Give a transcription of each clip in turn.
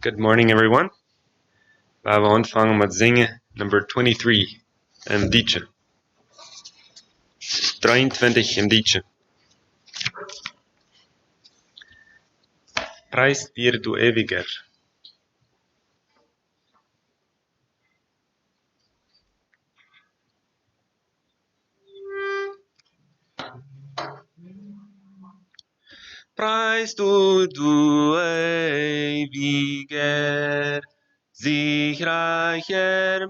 Good morning, everyone. We gaan aanvangen met zingen number 23, een liedje. 23, een liedje. Preis dir du ewiger. Preis du ewiger, siegreicher,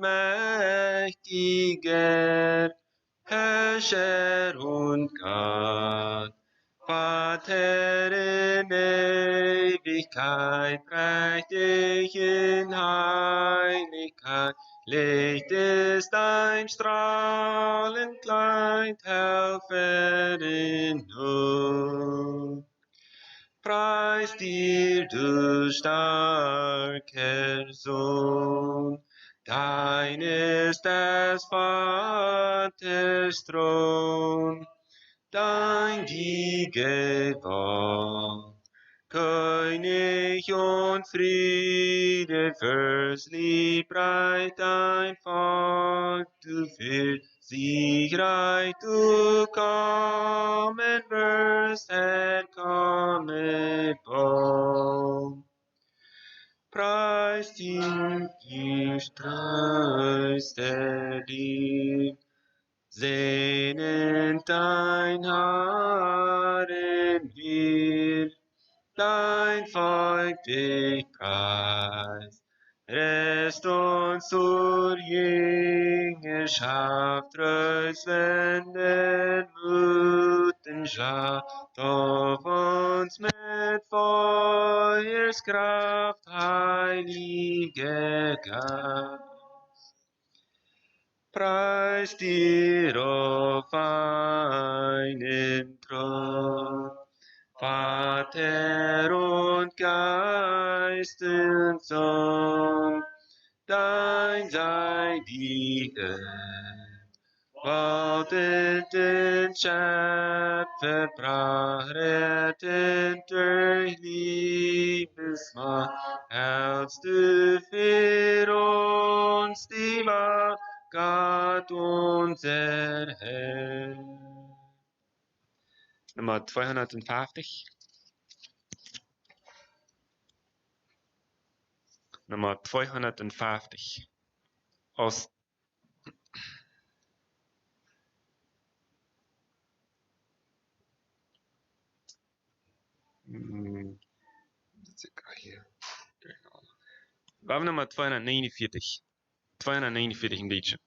mächtiger, Herrscher und Gott, Vater in Ewigkeit, prächtig in Heiligkeit, Licht ist dein strahlend Kleid, Helfer in Not. Preis dir, du starker Sohn, dein ist des Vaters Thron, dein die Gewalt, König und Friede, fürs Liebreich dein Volk, du für siegreich du kommen wirst, Herr, komme bald. Preis dir, die treuste Lieb, sehnend dein Harren wir, dein Volk dich preist. Rest uns zur Jüngerschaft, treus wenden Mutenschaft, auf uns mit Feuerskraft, Heilige Geist. Preis dir auf einen Thron, Vater und Geistessohn, dein sei die waltet den Schöpfer, brach rettend durch Liebesmacht, hältst du für uns die Wahrheit, Gott unser Herr. Nummer 250. Nummer 250. Aus hier. We hebben nummer 249. 249 een liedje.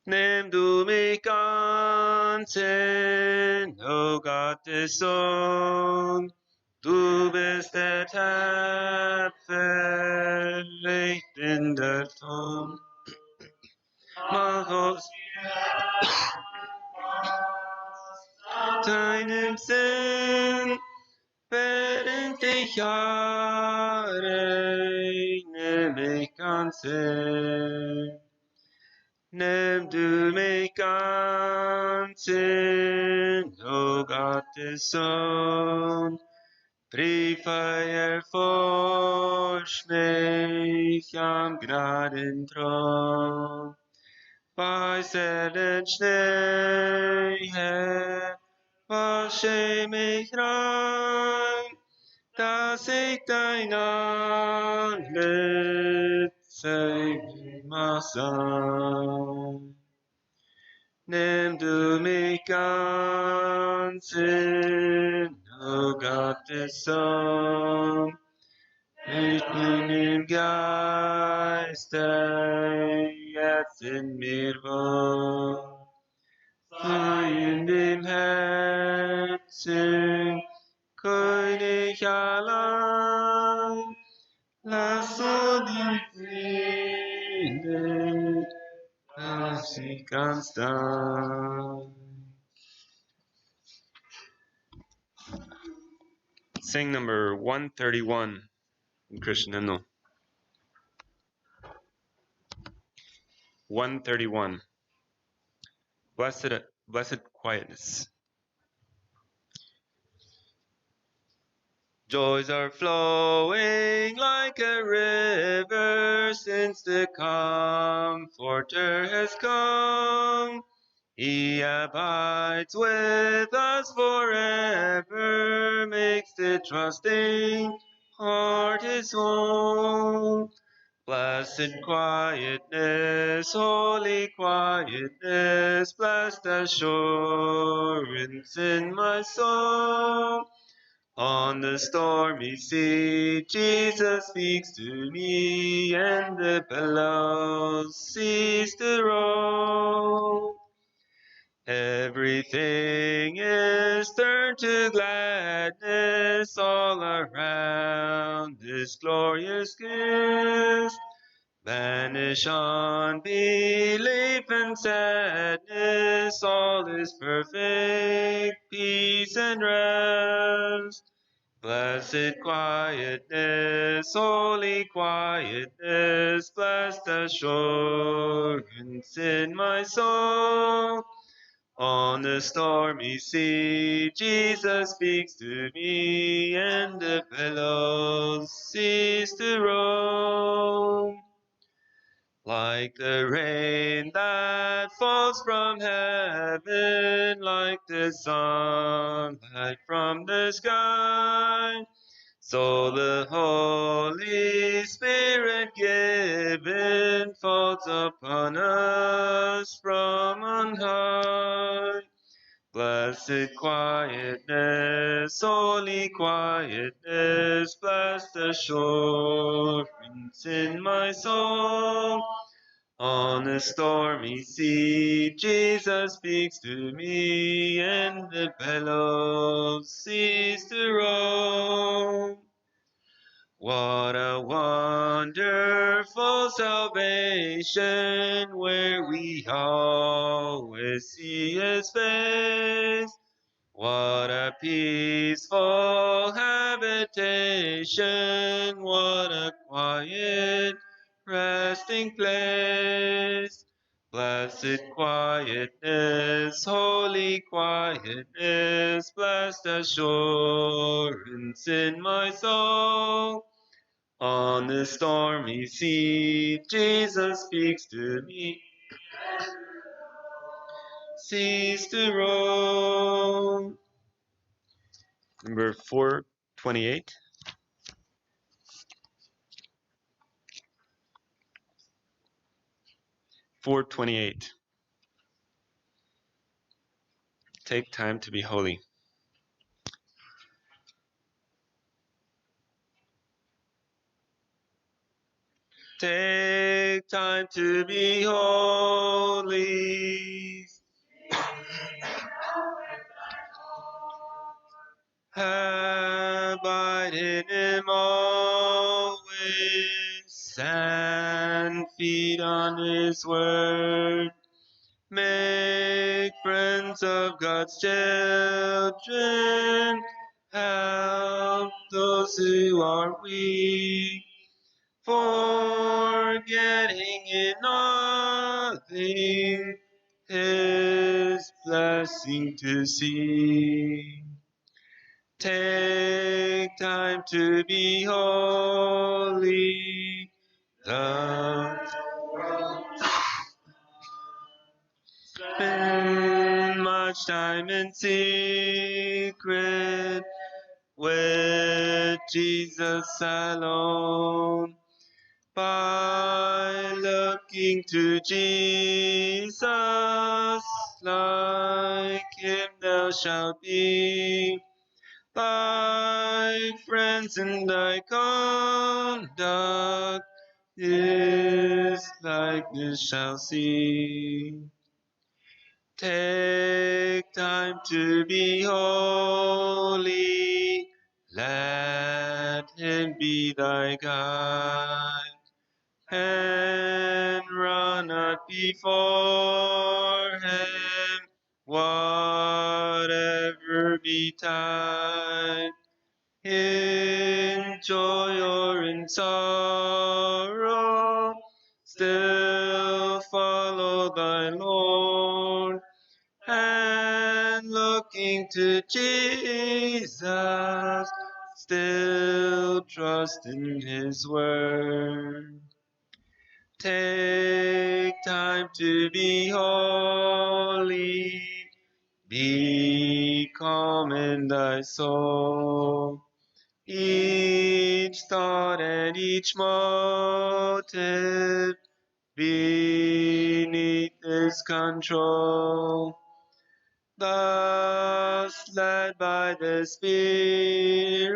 Nimm du mich ganz in, o Gottes Sohn, du bist der Töpfer, ich bin der Ton. Mach aus deinem Sinn, während ich Jahre, nimm mich ganz in. Nimm du mich ganz in, o Gottes Sohn, Brieffeuer forscht mich am Gnadenthron. Weißer Schnee, Herr, wasche mich rein, dass ich dein Antlitz mag sein. Nimm du mich ganz in, o Gottes Sohn, ich bin im Geiste jetzt in mir wohl, sei in dem Herzen, König allein, lass uns die Friede, lass ich ganz da. Sing number 131 in Christian hymnal. 131. Blessed quietness. Joys are flowing like a river since the Comforter has come. He abides with us forever, makes the trusting heart his home. Blessed quietness, holy quietness, blessed assurance in my soul. On the stormy sea, Jesus speaks to me, and the billows cease to roll. Everything is turned to gladness all around this glorious gift. Vanish unbelief and sadness, all is perfect peace and rest. Blessed quietness, holy quietness, blessed assurance in my soul. On the stormy sea, Jesus speaks to me, and the billows cease to roll. Like the rain that falls from heaven, like the sunlight from the sky, so the Holy Spirit given falls upon us from on high. Blessed quietness, holy quietness, blessed assurance in my soul. On the stormy sea, Jesus speaks to me, and the billows cease to roll. What a wonderful salvation, where we always see His face. What a peaceful habitation, what a quiet resting place. Blessed quietness, holy quietness, blessed assurance in my soul. On the stormy sea, Jesus speaks to me. Cease to roll. Number 428. 428. Take time to be holy. Take time to be holy. Abide in Him always, and feed on His word. Make friends of God's children. Help those who are weak. Forgetting in nothing His blessing to see. Take time to be holy. Spend much time in secret with Jesus alone. By looking to Jesus, like Him thou shalt be. Thy friends and thy conduct His likeness shall see. Take time to be holy. Let Him be thy guide. And run not before Him, whatever betide. In joy or in sorrow, still follow thy Lord. And looking to Jesus, still trust in His word. Take time to be holy, be calm in thy soul. Each thought and each motive beneath His control. Thus led by the Spirit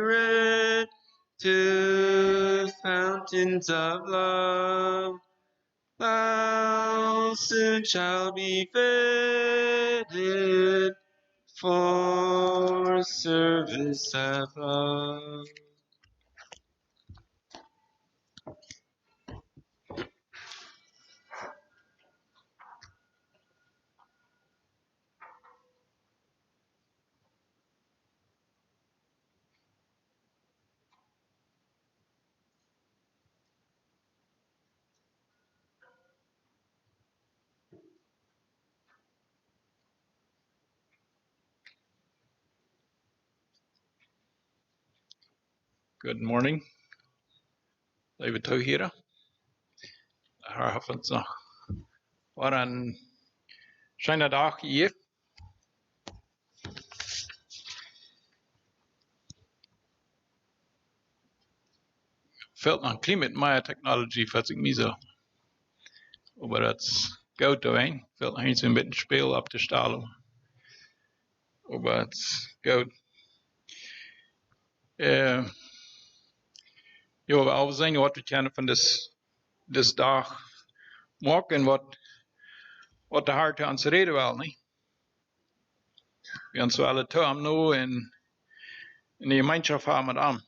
to fountains of love, thou soon shalt be fitted for service of love. Good morning. Even toe hier. Havens nog. Wat een schöner dag hier. Fällt noch Climate Maya Technology, falls ich mich so. Aber das geht da ein. Fällt noch ein bisschen Spiel ab der Stahl. Aber das geht. Ja, aber auch sehen, was wir kennen von das Tag morgen, was der Hart an uns reden will, nicht? Wir haben so alle Tag nu in die Gemeinschaft haben wir an.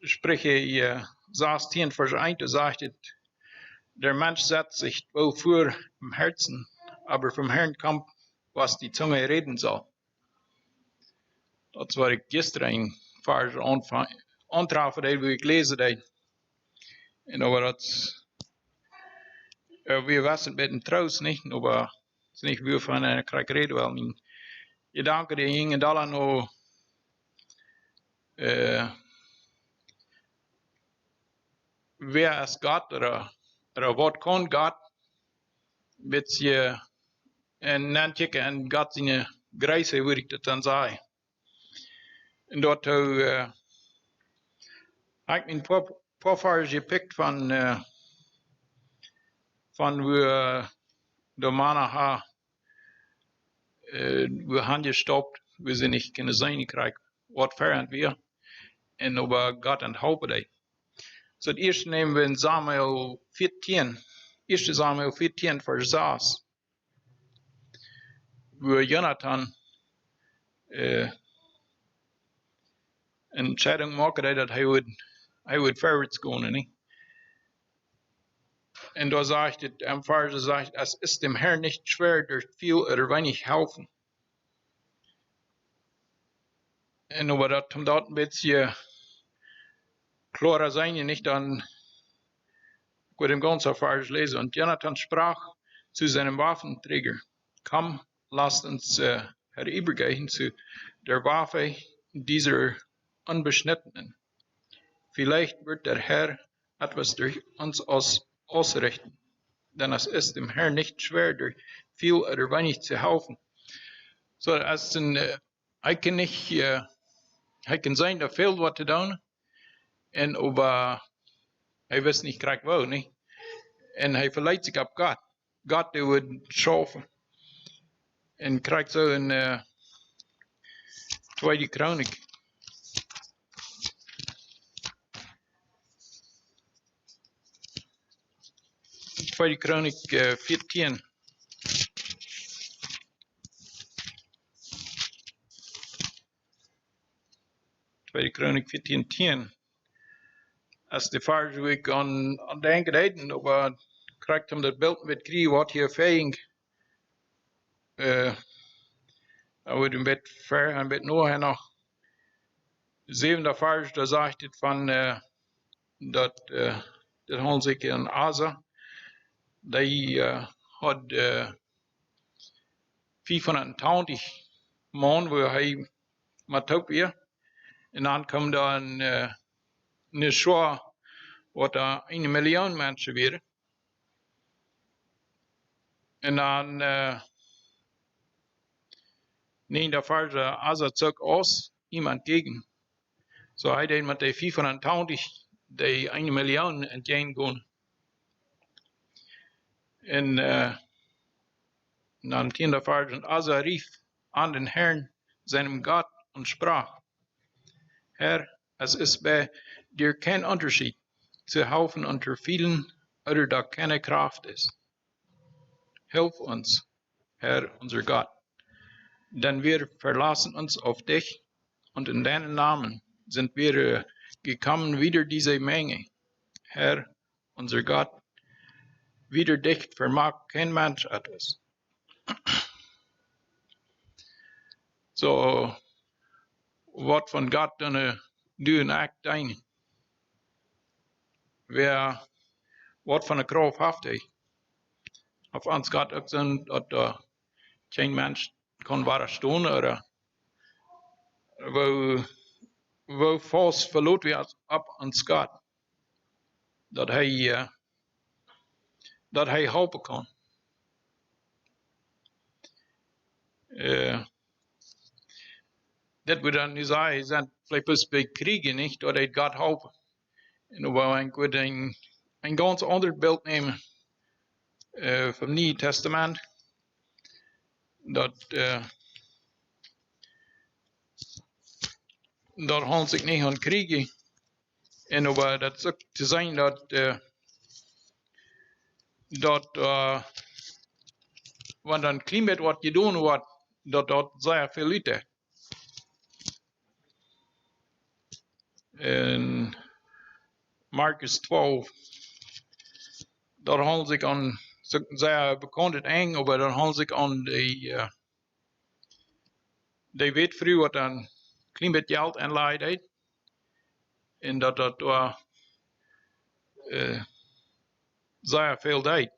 Sprich, 16 Vers 1, da sagt es, der Mensch setzt sich wohl vor im Herzen, aber vom Herrn kommt, was die Zunge reden soll. Das war ich gestern ein Vers antrafen, wo ich gelesen habe. Und aber das, wir wissen mit dem Trost nicht, aber es ist nicht wie von einer Krieg reden, weil mein Gedanke, die hingen da noch, wer ist Gott oder was kann Gott, mit je en nantieke en Gott seine Größe, würde ich das dann sagen. Und dort habe ich ein paar Vers gepickt von wo der Mann hat, wir haben gestoppt, wir sind nicht keine Seine gekriegt, was fern wir, und über Gott enthalten die. So, das erste nehmen wir in Samuel 14, 1. Samuel 14, Vers 6, wo Jonathan eine Entscheidung macht, dass er wird vorwärts gehen, nicht? Und da sagt es, am Vers sagt, es ist dem Herrn nicht schwer, durch viel oder wenig helfen. Und aber das kommt dort ein bisschen klarer sein, nicht dann, ich würde den ganzen Vers lesen. Und Jonathan sprach zu seinem Waffenträger, komm, lasst uns herübergehen zu der Waffe dieser Unbeschnittenen. Vielleicht wird der Herr etwas durch uns ausrichten, denn es ist dem Herrn nicht schwer, durch viel oder wenig zu helfen. So, als ich kann nicht, ich kann sein, da fehlt was zu tun, und aber ich weiß nicht, krieg wo, nicht? Und er verleiht sich auf Gott. Gott, der wird schaffen. Und kriegt so in Tweede Chronik. Tweede Chronik 14. Tweede Chronik 14, 10. Als de Vers, wo ich an denken hätte, aber kriegt hem dat beeld met kriegen, wat hier fähig. Da wird ein bisschen fair, ein bisschen nur noch. 7. Vers, da sagt es von, dat holen sich in Asa, die hat 520 Mann, wo er Matopia. En dan komt daar een schwaar, wat daar 1 miljoen mensen weer. En dan neemt daar vaak Azazuk aus, iemand gegen. So hij deed met de 25, die 1 miljoen entgegen. En dan tien der vaak Asa rief an den Herrn, seinem Gott, und sprach, Herr, es ist bei dir kein Unterschied zu helfen unter vielen, oder da keine Kraft ist. Hilf uns, Herr, unser Gott, denn wir verlassen uns auf dich, und in deinen Namen sind wir gekommen, wider diese Menge. Herr, unser Gott, wider dich vermag kein Mensch etwas. So, wat van God dan doen echt dingen? Wat van de kracht heeft hij? Of ons God ook zijn dat geen mens kan waarstaan, oder wo vast verloot we op ons God, dat hij helpen kan. Dat we dan nu zeggen, zijn vielleicht bij kriegen niet, dat hij God helpen. En dan wil ik weer een ganz ander beeld nemen van het Nieuwe Testament, dat handelt zich niet aan kriegen. En over dat is ook te zijn want dan klimaat wat je doen wordt, dat zeer veel liefde. In Markus 12, dat handelt zich aan, zeer bekend het eng, maar dat handelt zich aan die weet vroeg wat dan klimaatgeld aanleidt heeft. En dat zeer veel deed.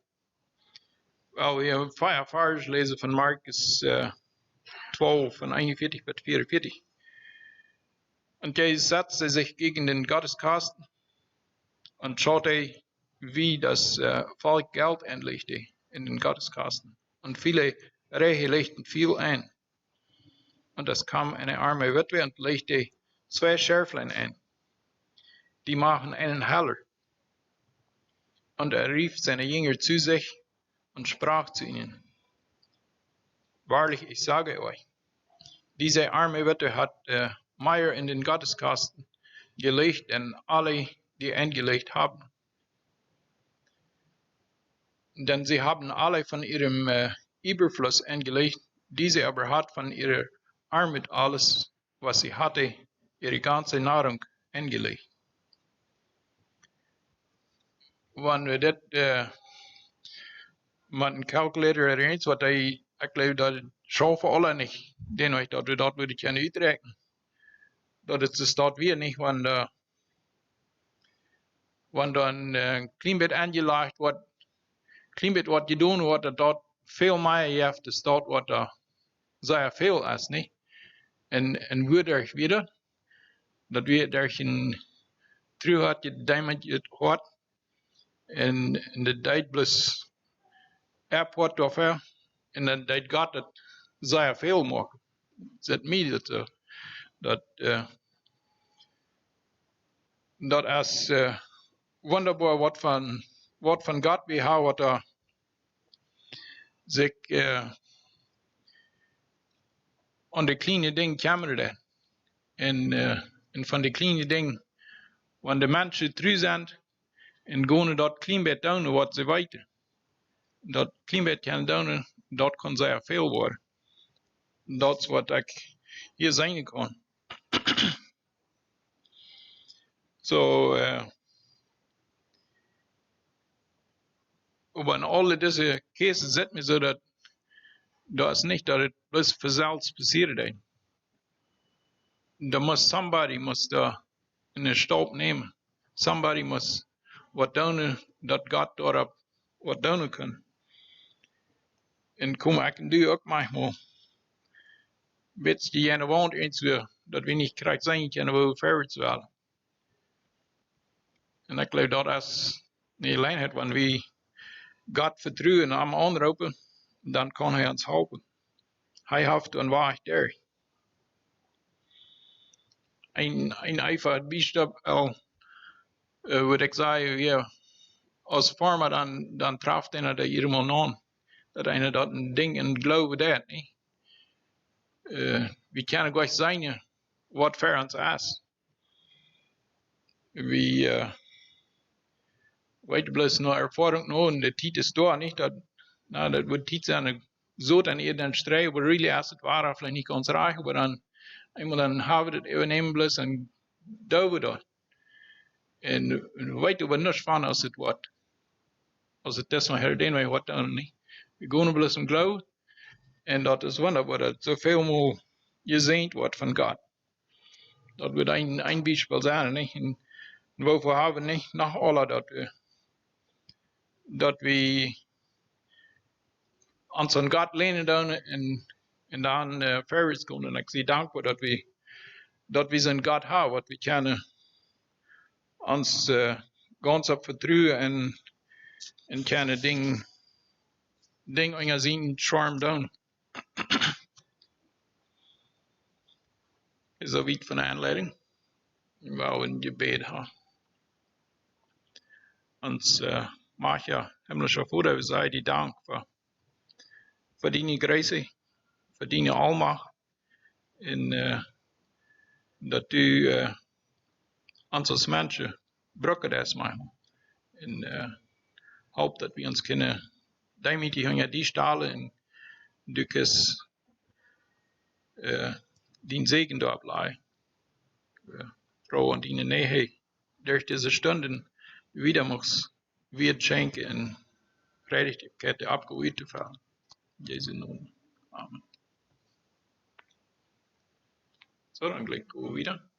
Wel, we hebben 5 vers lezen van Markus 12, van 41 tot 44. Und Jezus setzte sich gegen den Gotteskasten und schaute, wie das Volk Geld anlegte in den Gotteskasten. Und viele Reiche legten viel ein. Und es kam eine arme Witwe und legte 2 Schärflein ein. Die machen einen Heller. Und rief seine Jünger zu sich und sprach zu ihnen, wahrlich, ich sage euch, diese arme Witwe hat mehr in den Gotteskasten gelegt, denn alle, die eingelegt haben. Denn sie haben alle von ihrem Überfluss eingelegt, diese aber hat von ihrer Armut alles, was sie hatte, ihre ganze Nahrung eingelegt. Wenn wir das met een calculator erin, wat ik geloof dat het schaffen alle niet, denk ik dat we dat moeten kunnen uitrekenen. Dat het dus dat weer niet, wanneer dan klimaat aangelegd wordt, klimaat wat je doen wordt, dat veel meer heeft, dus dat wat zeer veel is, niet? En weer weer dat weer daar een terug had, je diamond het hoort, en de tijd plus airport of en dan dat gaat het zeer veel maken. Zet mij dat is wonderbaar wat van God we hebben, wat zich aan de kleine dingen kameren. En van de kleine dingen, wanneer de mensen terug zijn en gaan dat klimaat doen wat ze weten. Dat klimaat kan doen, dat kan zeer veel worden. Dat is wat ik hier zeggen kan. Aber in alle diese cases zit me zo dat is niet dat het bloß vanzelf passiert. Somebody must in de stap nemen. Somebody must wat doen dat God daarop wat doen kan. En kom, ik doe ook manchmal Bits die gerne woont eens weer, dat we niet krijgt zijn kunnen we verder wel. En ik geloof dat als die eenheid, wanneer we God vertrouwen en hem aanroepen, dan kan hij ons helpen. Hij heeft een weg daar. Een einfach biestap al, wat ik zei, ja, als farmer dan traft einer dat helemaal aan. Dat einer dat een ding en geloven dat, niet? We kunnen gleich zijn wat voor ons is. We weten bloß nur Erfahrung noch und der Tiet ist da, nicht? Dat wird Tiet sein, so dann eher dann strijden, aber really als het ware vielleicht nicht ganz reich, aber dann einmal dann haben wir das übernehmen bloß und da wir das. Und we weten aber nichts von, als het wordt. Als het das mal herden, wir wat dann nicht. Wir gehen bloß im Glauben und das ist wunderbar, dass so viel mal gesehen wird von Gott. Das wird ein Beispiel sein, nicht? Und wovor haben wir nicht nach aller, dass wir ons aan God lenen dan en dan verder kunnen. En ik zie dankbaar dat we zijn God hebben, wat we kunnen ons ganz op vertrouwen en kunnen ding aan zijn charm doen. Is dat iets van de aanleiding? We wou een gebed hebben. Ons mag ja, himmlische Vader, we zeggen die dank voor die grace, voor die almacht. En dat u ons als mensen brokken dat manchmal. En hoop dat we ons kunnen daarmee die stalen en du kunt die Segen dort bleiben. Frau und die Nähe durch diese Stunden wieder muss wird schenken und Predigkeit abgeholt zu werden. In Jesu Namen. Amen. So, dann gleich go wieder.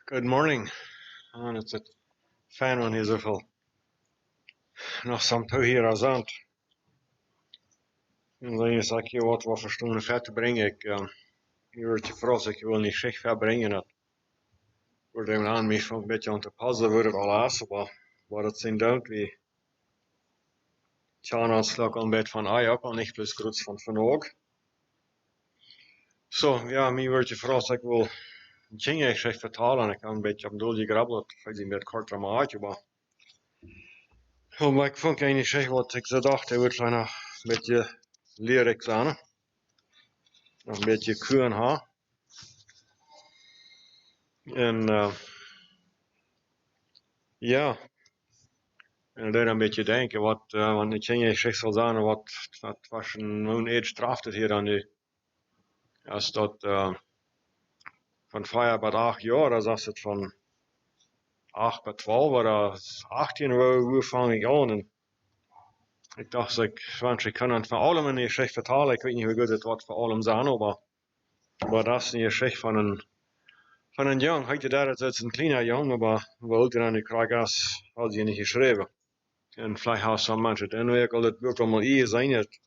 Good morning. En het is fijn om hier zoveel nog samen toe hier als aan. En dan is ik hier wat verstonden vet te brengen. Hier wordt je vroeg, ik wil niet zich verbrengen. Dat wordt hem aan mij van een beetje aan te passen worden al als, maar wat het zijn doet, we tjaan ons slag een beetje van ei ook al niet plus groot van vandaag. Zo, ja, mij wordt je vroeg, ik wil dingen ik zich vertalen. Ik kan een beetje op een doelje grabbelen, ik een beetje korter maar maar. Maar ik vond eigenlijk zeg wat ik zo dacht, hij wordt nog een beetje lyric zijn. Nog een beetje kuren ha. En ja, en daar een beetje denken, want ik ging je zeg zal zijn, wat was een moon age straft het hier dan nu. Als dat van 5 tot 8 jaar, als het van 8 tot 12 oder 18 hoe vang ik aan. En ik dacht, ik kan het van allemaal niet slecht vertalen. Ik weet niet hoe goed het wordt voor allemaal zijn, maar dat is niet slecht van een jong. Heute daar is een kleiner jong, maar we wilden dan niet krijgen als je niet geschreven. En vielleicht hast some mensen den werk al het wordt allemaal hier zijn het.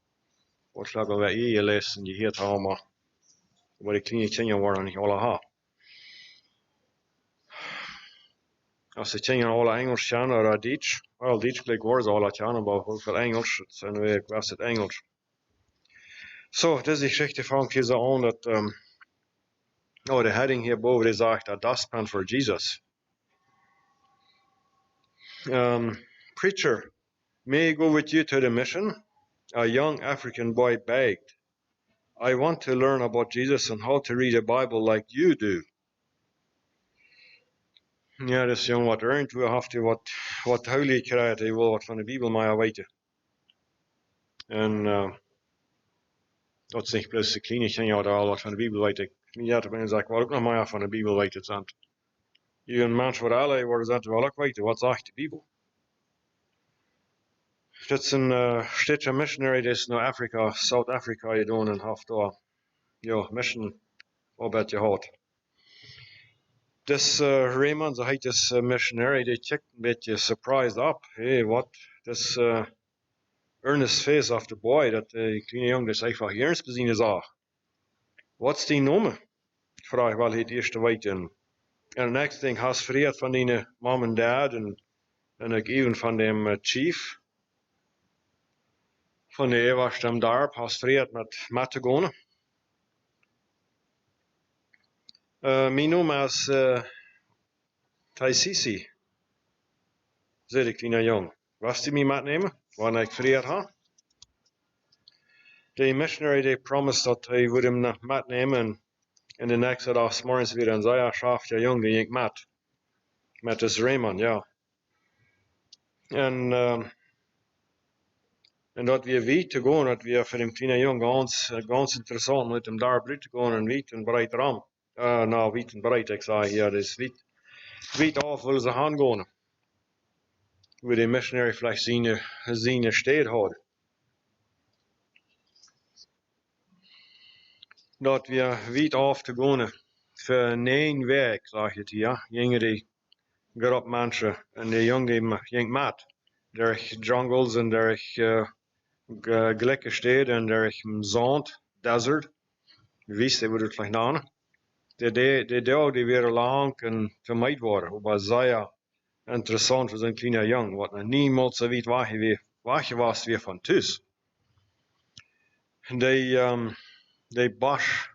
Wat slag al weer hier lezen, die hier hebben, maar die kleine kinderen worden niet alle ha. Als de kinderen alle Engels kennen of Duits, wel Duits gelijk worden ze alle kennen, maar ook veel Engels, het zijn weer was het Engels. Zo, deze geschichte vangt hier zo aan dat, de heading hierboven die zegt dat dustpan for Jesus. Preacher, may I go with you to the mission? A young African boy begged. I want to learn about Jesus and how to read the Bible like you do. Ja, das jong wat irgendwo haft hij wat heiligheid, hij wil wat van de Bibel maar weten. En dat is niet plus de kleine ja daar al wat van de Bibel weten. Ja, dan ben ik wat ook nog maar van de Bibel weten zijn. Je een mens voor alle worden ze wel ook weten, wat zegt de Bibel? Dat is een stedje missionary, dat is naar Afrika, Zuid-Afrika gedaan en heeft daar, ja, mission arbeid gehad. Dus Raymond, zo heet dus missionary, die checkt een beetje surprised op. Hey, wat? Dus earnest face of the boy, dat die kleine jongen dus einfach ernst gezien is al. Wat is die noemen? Vraag wel het eerste weten. En de next thing, has verreerd van die mom en dad en ook even van dem chief. Van de was dem dorp, has verreerd met te gaan. Mijn naam is Thiessen, zei de kleine jongen. Was die mij metnemen? Wanneer ik verreerd had? De missionary die promised dat hij would hem metnemen en de nächste dag 's morgens weer een zij schaft, de jongen die ik met dus Raymond, ja. En dat we weten te gaan, dat we voor de kleine jongen ganz interessant met hem daar buiten te gaan en weit en breed ram. Nou, weit en breed, ik zeg hier, dus weit af willen ze gaan gaan. Waar de missionary vielleicht zijn steed had. Dat we weit af te gaan voor 9 week, zeg je het hier. Jongen die gaat op mensen en de jongen die ging met. Door jungles en door gelijke steden en door zand, desert. Wist je wat het gleich namen? Die dag die weer lang en vermijd worden. Maar zeer interessant voor zo'n kleine jongen. Wat nog niemand zo weet waar je was weer van thuis. Die bush,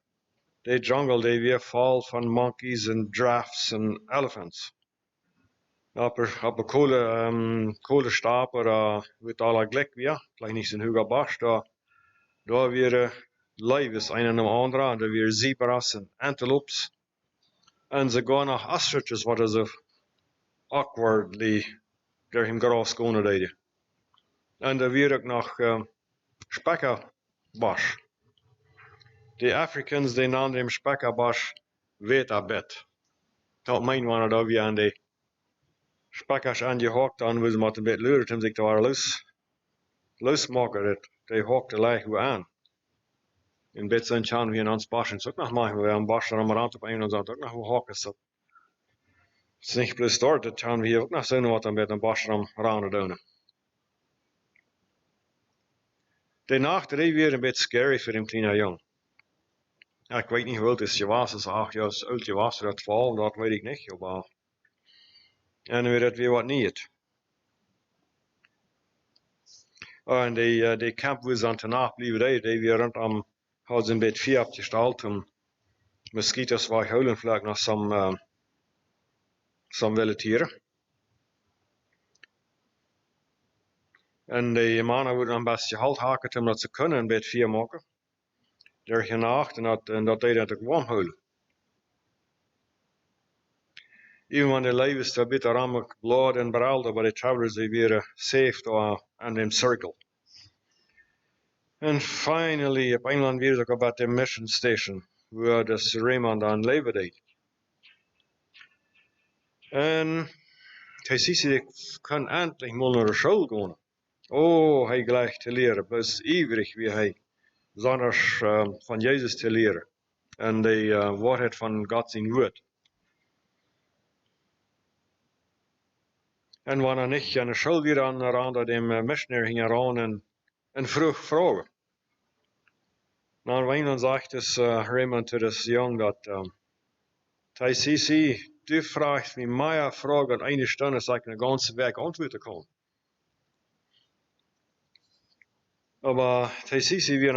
die jungle, die weer vol van monkeys en giraffes en elephants. Op een kolenstapel, wordt alle gelijk weer. Vielleicht niet zo'n hoge bush, daar weer Leibes, een en andere, en daar weer zebras en antelopes. En ze gaan naar ostriches, wat ze awkwardly door hem gras gaan deden. En daar weer ook nog spekkenbos. De Africans, die namen hem spekkenbos wetabed. Dat mijn wanneer dat we aan de spekkers aangehakt aan, we ze maar een beetje luren, om zich daar losmaken. Die hakte leg we aan. In bed zijn chan we in ons bos, ook nog maken we een bos, dan maar aan op een en ook nog hoe hakken ze. Het is niet plus dort, dat gaan we hier ook nog zien wat dan met een bos aan doen. De nacht die weer een beetje scary voor een kleine jongen. Ja, ik weet niet hoe oud is je was, is 8 jaar oud je was, dat 12, dat weet ik niet. Maar... En weer dat weer wat niet. En die kamp was aan de nacht blijven, die weer rondom, had ze een beetje vier opgesteld, om mosquito's waar huilen vlak naar some wilde tieren. En die mannen worden een beetje halt haken, omdat ze kunnen een beetje vier maken. Door genacht en dat deed het ook warm houden. Even de levens een beetje ramelijk bloed en bralde, maar de travelers die weer safe aan de circle. En finally, op Engeland weer ook op de mission station, waar de Raymond aan leven deed. En hij zei, ik kan eindelijk mal naar de school gaan. Oh, hij gleich te leren, best ivrig wie hij, zonder van Jezus te leren. En de waarheid van God zijn woord. En wanneer niet aan de school weer aan dat de missionair ging aan en vroeg vragen. Nou, Engeland zegt dus Raymond to this jong dat Thiessen, du fragst mich mehr Fragen in eine Stunde, als ich eine ganze Weg antworten kann. Aber Thiessen war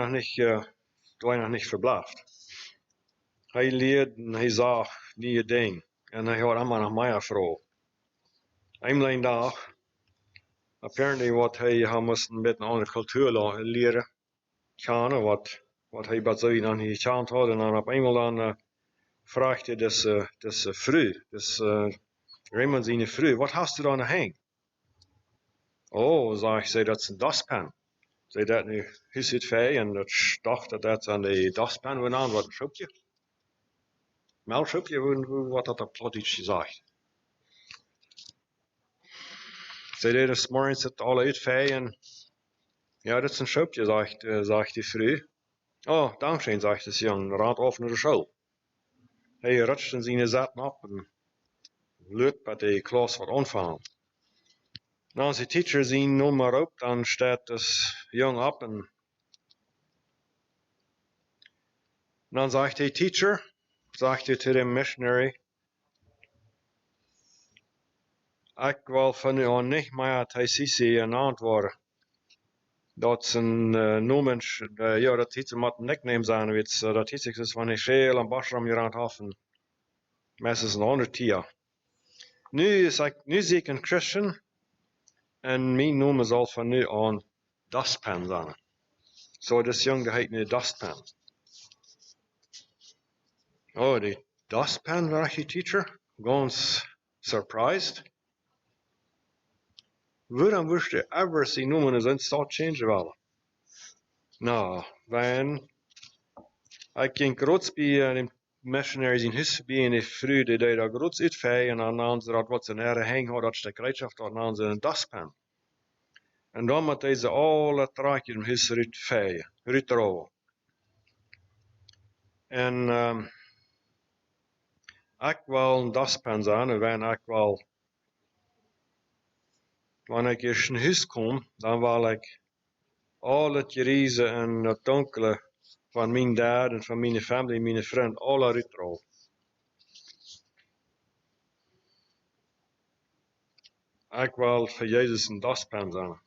noch nicht verblasst. Hij leerde en hij zag nieuwe dingen. En hij had allemaal nog meer vragen. Een dag, apparently wat hij moest een beetje een andere cultuur leren kennen, wat hij bij zo dan gekend had. En dan op eenmaal dan vraagt hij dus vrouw, dus Raymond seine Frau, was hast du da noch hängen? Oh, sag ich, dat is een daspan. Zei dat nu, is het vee en dat dacht dat aan de daspan we aan wat een schopje. Melkschopje, wat dat op plotjes gezegd. Zei dat is morgens het alle uit vee en ja, dat is een schopje, zegt die vrouw. Oh, dankzij, zegt de jong, raad af naar de school. Hij rutscht in zijn zaten op en lukt bij de klas wat aanvallen. Nou, als de teacher zijn nummer op, dan staat de jong op en dan zegt de teacher, zegt hij tegen de missionary, ik wil van u aan niet meer Thiessen een antwoorden. Dat is een noemens, ja, dat heet een nickname zijn, weet je. Dat heet is van een scheel en basram hier aan het hoffen. Meestal een ander tier. Nu zie ik een Christian en mijn noemen zal van nu aan dustpan zijn. Zo, dat jong, dat heet nu dustpan. Oh, die dustpan, was je teacher? Gans surprised. Waarom wist je ever zien noemen is een start change wel? Nou, wenn ik ging groot bij de missionaries in huis bij en de vrouw die daar groot uitvee en dan hadden ze dat wat ze naar heen had, dat ze de krijgschaft had, dan hadden ze een daspan. En dan moet deze alle traakjes in huis uitvee, uitrouwen. En ik wil een daspan zijn en wanneer ik eerst in huis kom, dan wil ik al het reizen en het donkere van mijn dad en van mijn familie, mijn vrienden, alle uitrouwen. Ik wil voor Jezus een daspan zijn.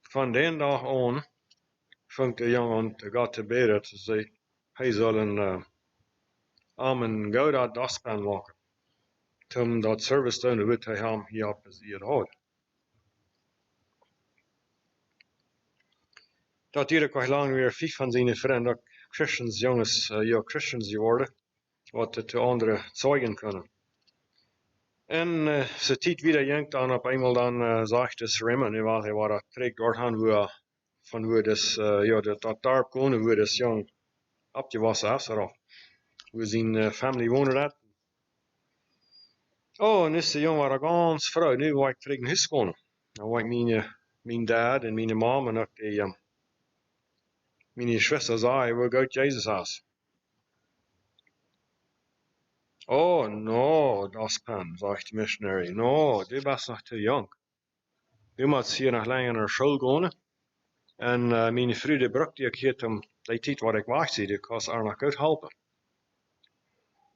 Van den dag aan vangt de jongen aan te gaan te bidden. Te zeggen, hij zal een gouden daspan maken. Toen dat service doen, wil hij hem hier op hier houden. Dat hier ook lang weer 5 van zijn vrienden, Christians, jongens, Christians geworden, wat de andere zeugen kunnen. En ze tijd wieder jengt dan op eenmaal dan zegt het Remmen, nu was hij waar trek doorgaan van hoe dus, dat dorp komen, hoe dus jong opgewassen is eraf. We zijn family wonen dat. Oh, en is de jong waar ganz vrouw, nu wil ik terug naar huis komen. Dan wil ik mijn dad en mijn mom en ook mijn zuster zeggen, we gaan Jezus huis. Oh, no, das pan, zegt de missionary. No, du bent nog te jong. Du moet hier nog langer naar school gaan. En mijn vrouw die brok die ik hier om die tijd waar ik wacht zie, die kan haar nog goed helpen.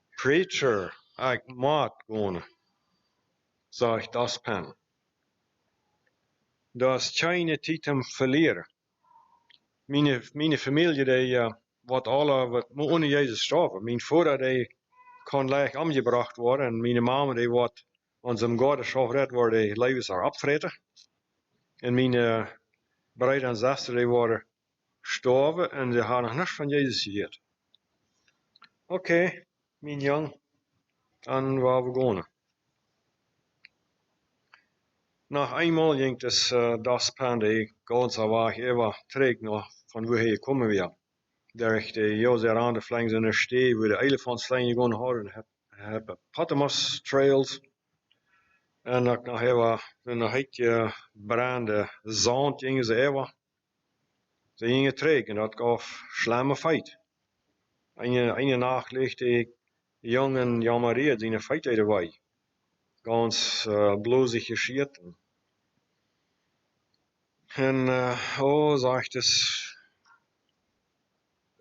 Preacher, ik moet gaan, zegt das pan. Dat is geen tijd om verleren. Mijn familie die wat ohne Jezus sterven. Mijn vader die kon leicht omgebracht worden en mijn mama die wat ons om God geschaffen werd, worden die levens haar opvreten. En mijn broer en zuster die worden gestorven en ze hadden nog niets van Jezus gehoord. Oké, mijn jong, dan waar we gaan. Nog eenmaal ging das pan die ganze weg even terug naar van waar hij komen weer. Daar de Jose aan de flanks in de stee, waar de elefantslijnen gaan houden, hebben Potamus trails. En ook nog even, een beetje brandende zand gingen ze even. Ze gingen terug en dat gaf slimme feit. Een nacht ligt de jongen Jan-Maria zijn feit erbij. Ganz blozig geschiert. En zegt es,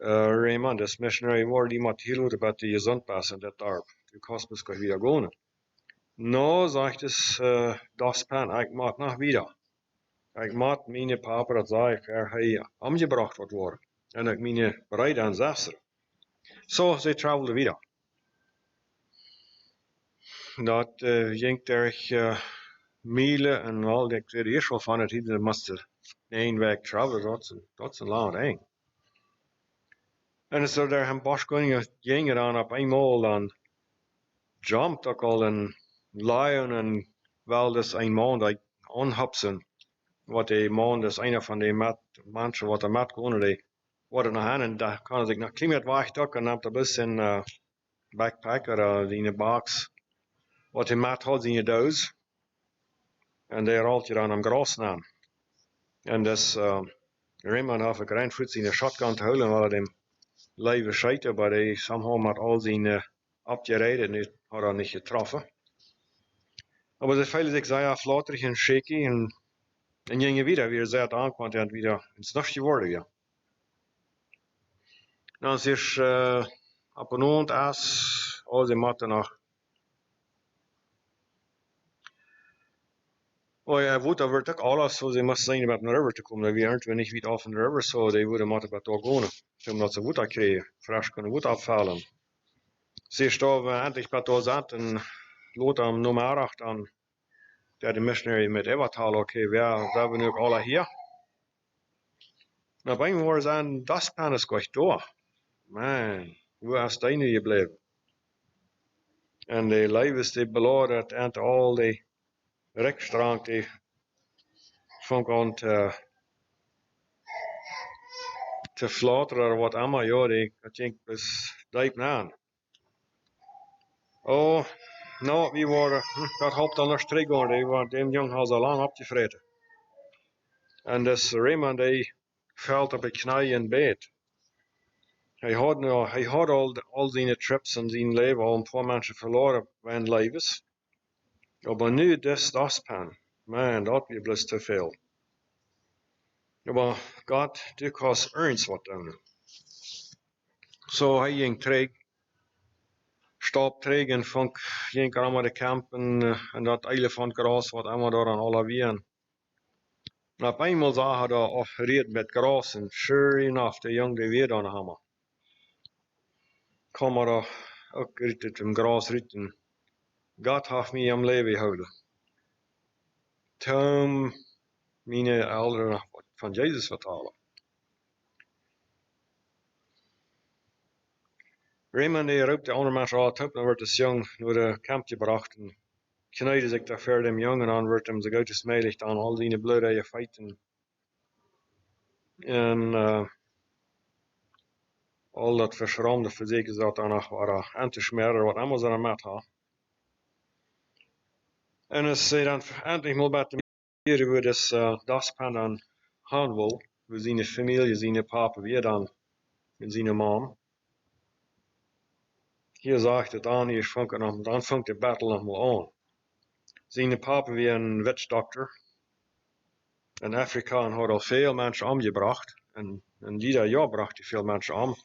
Raymond, das missionary war, die moet heel goed about de gezond passen in dat dorp. Du kannst misschien weer gaan. No, zegt es, das pan, ik moet nog weer. Ik moet mijn papa dat zei, hij omgebracht worden. En ik mijn bruid en zuster. Zo, ze travelde weer. Dat ging er mijlen en al, ik zei eerst wel van het, hij moest één weg travelen, dat is een lang ding. En zo daar een bos gingen dan op eenmaal dan jumped ook al een lion en wel dus een man die onhapsen. Wat die man, dus einer van die mensen wat er met komen, die worden naar hen en daar kan zich nog klimaat wacht ook en dan een bisschen backpack oder in een box. Wat hij met had in je doos. En die rolt je dan am gras aan. En dus Raymond had ik reinvoet in de shotgun te houden, waar hij hem leven scheiden, maar hij somehow met al zijn abgereden en had er niet getroffen. Aber ze feilen zich sehr flatterig en shaky en gingen weer sehr aankwam en weer ins nachtje geworden weer. Dan is op een oond als ze matten nog. Oh ja, goed, dat wordt ook alles zo. Ze moesten zijn met een river te komen. We aren't niet weer af van de river, zo die worden maar wat daar gaan. Omdat ze goed krijgen, fresh kunnen goed afvallen. Ze stoven endlich bij ons aan en loten hem nummer 8 aan. Der de missionary met Evertal, okay, wer zijn we nu ook alle hier? Nou, bij me waren ze aan, das pan is gleich door. Man, hoe is die nu gebleven? En de levens die beloren en al die rekstrang die vond aan te flatteren wat allemaal, ja, die, ik denk, bis diep aan. Oh, nou, we waren, dat hoopt dan naar streek gaan, die waren, die jong had al lang opgevreten. En dus Raymond, die valt op het knie in bed. Hij had al zijn trips in zijn leven al een paar mensen verloren van levens. Maar nu das pan, man, dat weer bloos te veel. Maar God, du kannst ernst wat doen. Zo hij ging terug, stap terug en ging allemaal de kamp en dat elefantgras wat allemaal daar aan alle wieren. En op eenmaal zag hij daar afgereed met gras en sure enough, de jong die weer dan hammer. Kom er ook uit het gras ritten. God heeft mij am leven gehouden. Toen mijn ouderen van Jezus vertalen. Raymond die roept de andere mensen uit op, dan wordt de jong naar de kamp gebracht en knijde zich daar voor dem jongen aan, wordt hem zo goed gesmeiligd aan al die bloedige feiten. En al dat verschramde fysiek is dat dan nog waren aan te smeren wat allemaal zijn met had. En als ze dan eindelijk mal bij de hier wordt dus das pan dan gaan wil, we zijn de familie, zijn papa, weer dan met zijn mom. Hier zegt het aan, hier dan vangt de battle nog mal aan. Zijn papa weer een wetsdokter. In Afrika had al veel mensen omgebracht. En ieder jaar bracht hij veel mensen om.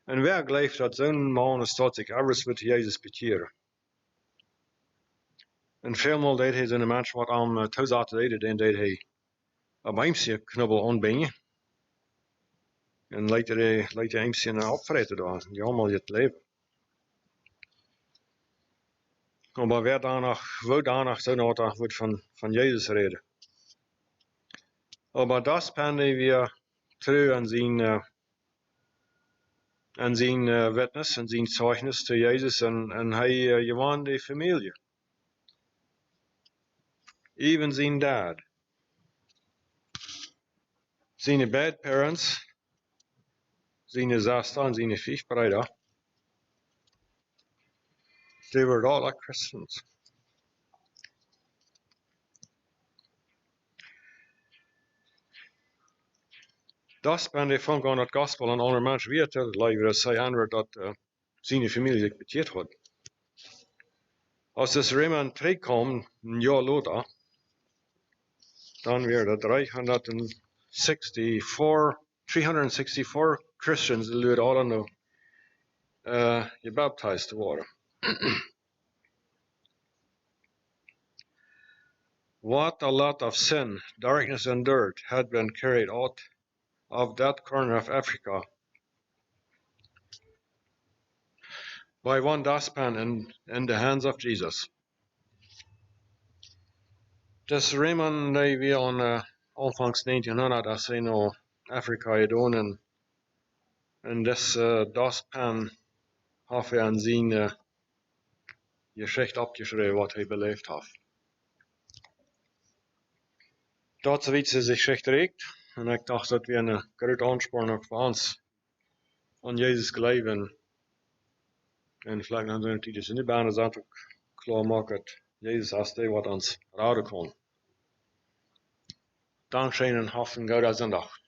En wer gelooft dat zo'n man is tot zich alles met Jezus bekeren? En veelmaal deed hij zijn mensen wat aan thuis deden, dan deed hij een eemsje knubbel aanbrengen. En liet hij eemsje opvreten daar. Die allemaal het leven. Maar wer danach zo nog wordt van Jezus reden. Maar das pan hij weer terug aan zijn witness en zijn zeugnis te Jezus en hij gewann die familie. Even zijn dad. Zijn bad parents, zijn zuster en zijn 5 broers, they were all like Christians. Das ben die vond aan het gospel en andere mensen weer te leven, dat zij aanwerkt dat zijn familie zich bekeerd had. Als het Raymond terugkwam, een jaar later, dan weer de 364 Christians die leren allemaal gebaptized te worden. What a lot of sin, darkness and dirt had been carried out of that corner of Africa by one dustpan in the hands of Jesus. Dus Raymond die weer aan aanvangs 1900 als hij naar Afrika gedaan en dus dustpan had hij aan zijn Geschichte abgeschreven wat hij beleefd heeft. Dat zoiets is zich Geschichte reikt. En ik dacht dat we een grote aansporing voor ons aan Jezus geloven. En vielleicht aan zo'n tijd is in de banen dat ook klaarmaken dat Jezus als die wat ons raden kon. Dankzij en haft een goede zondag.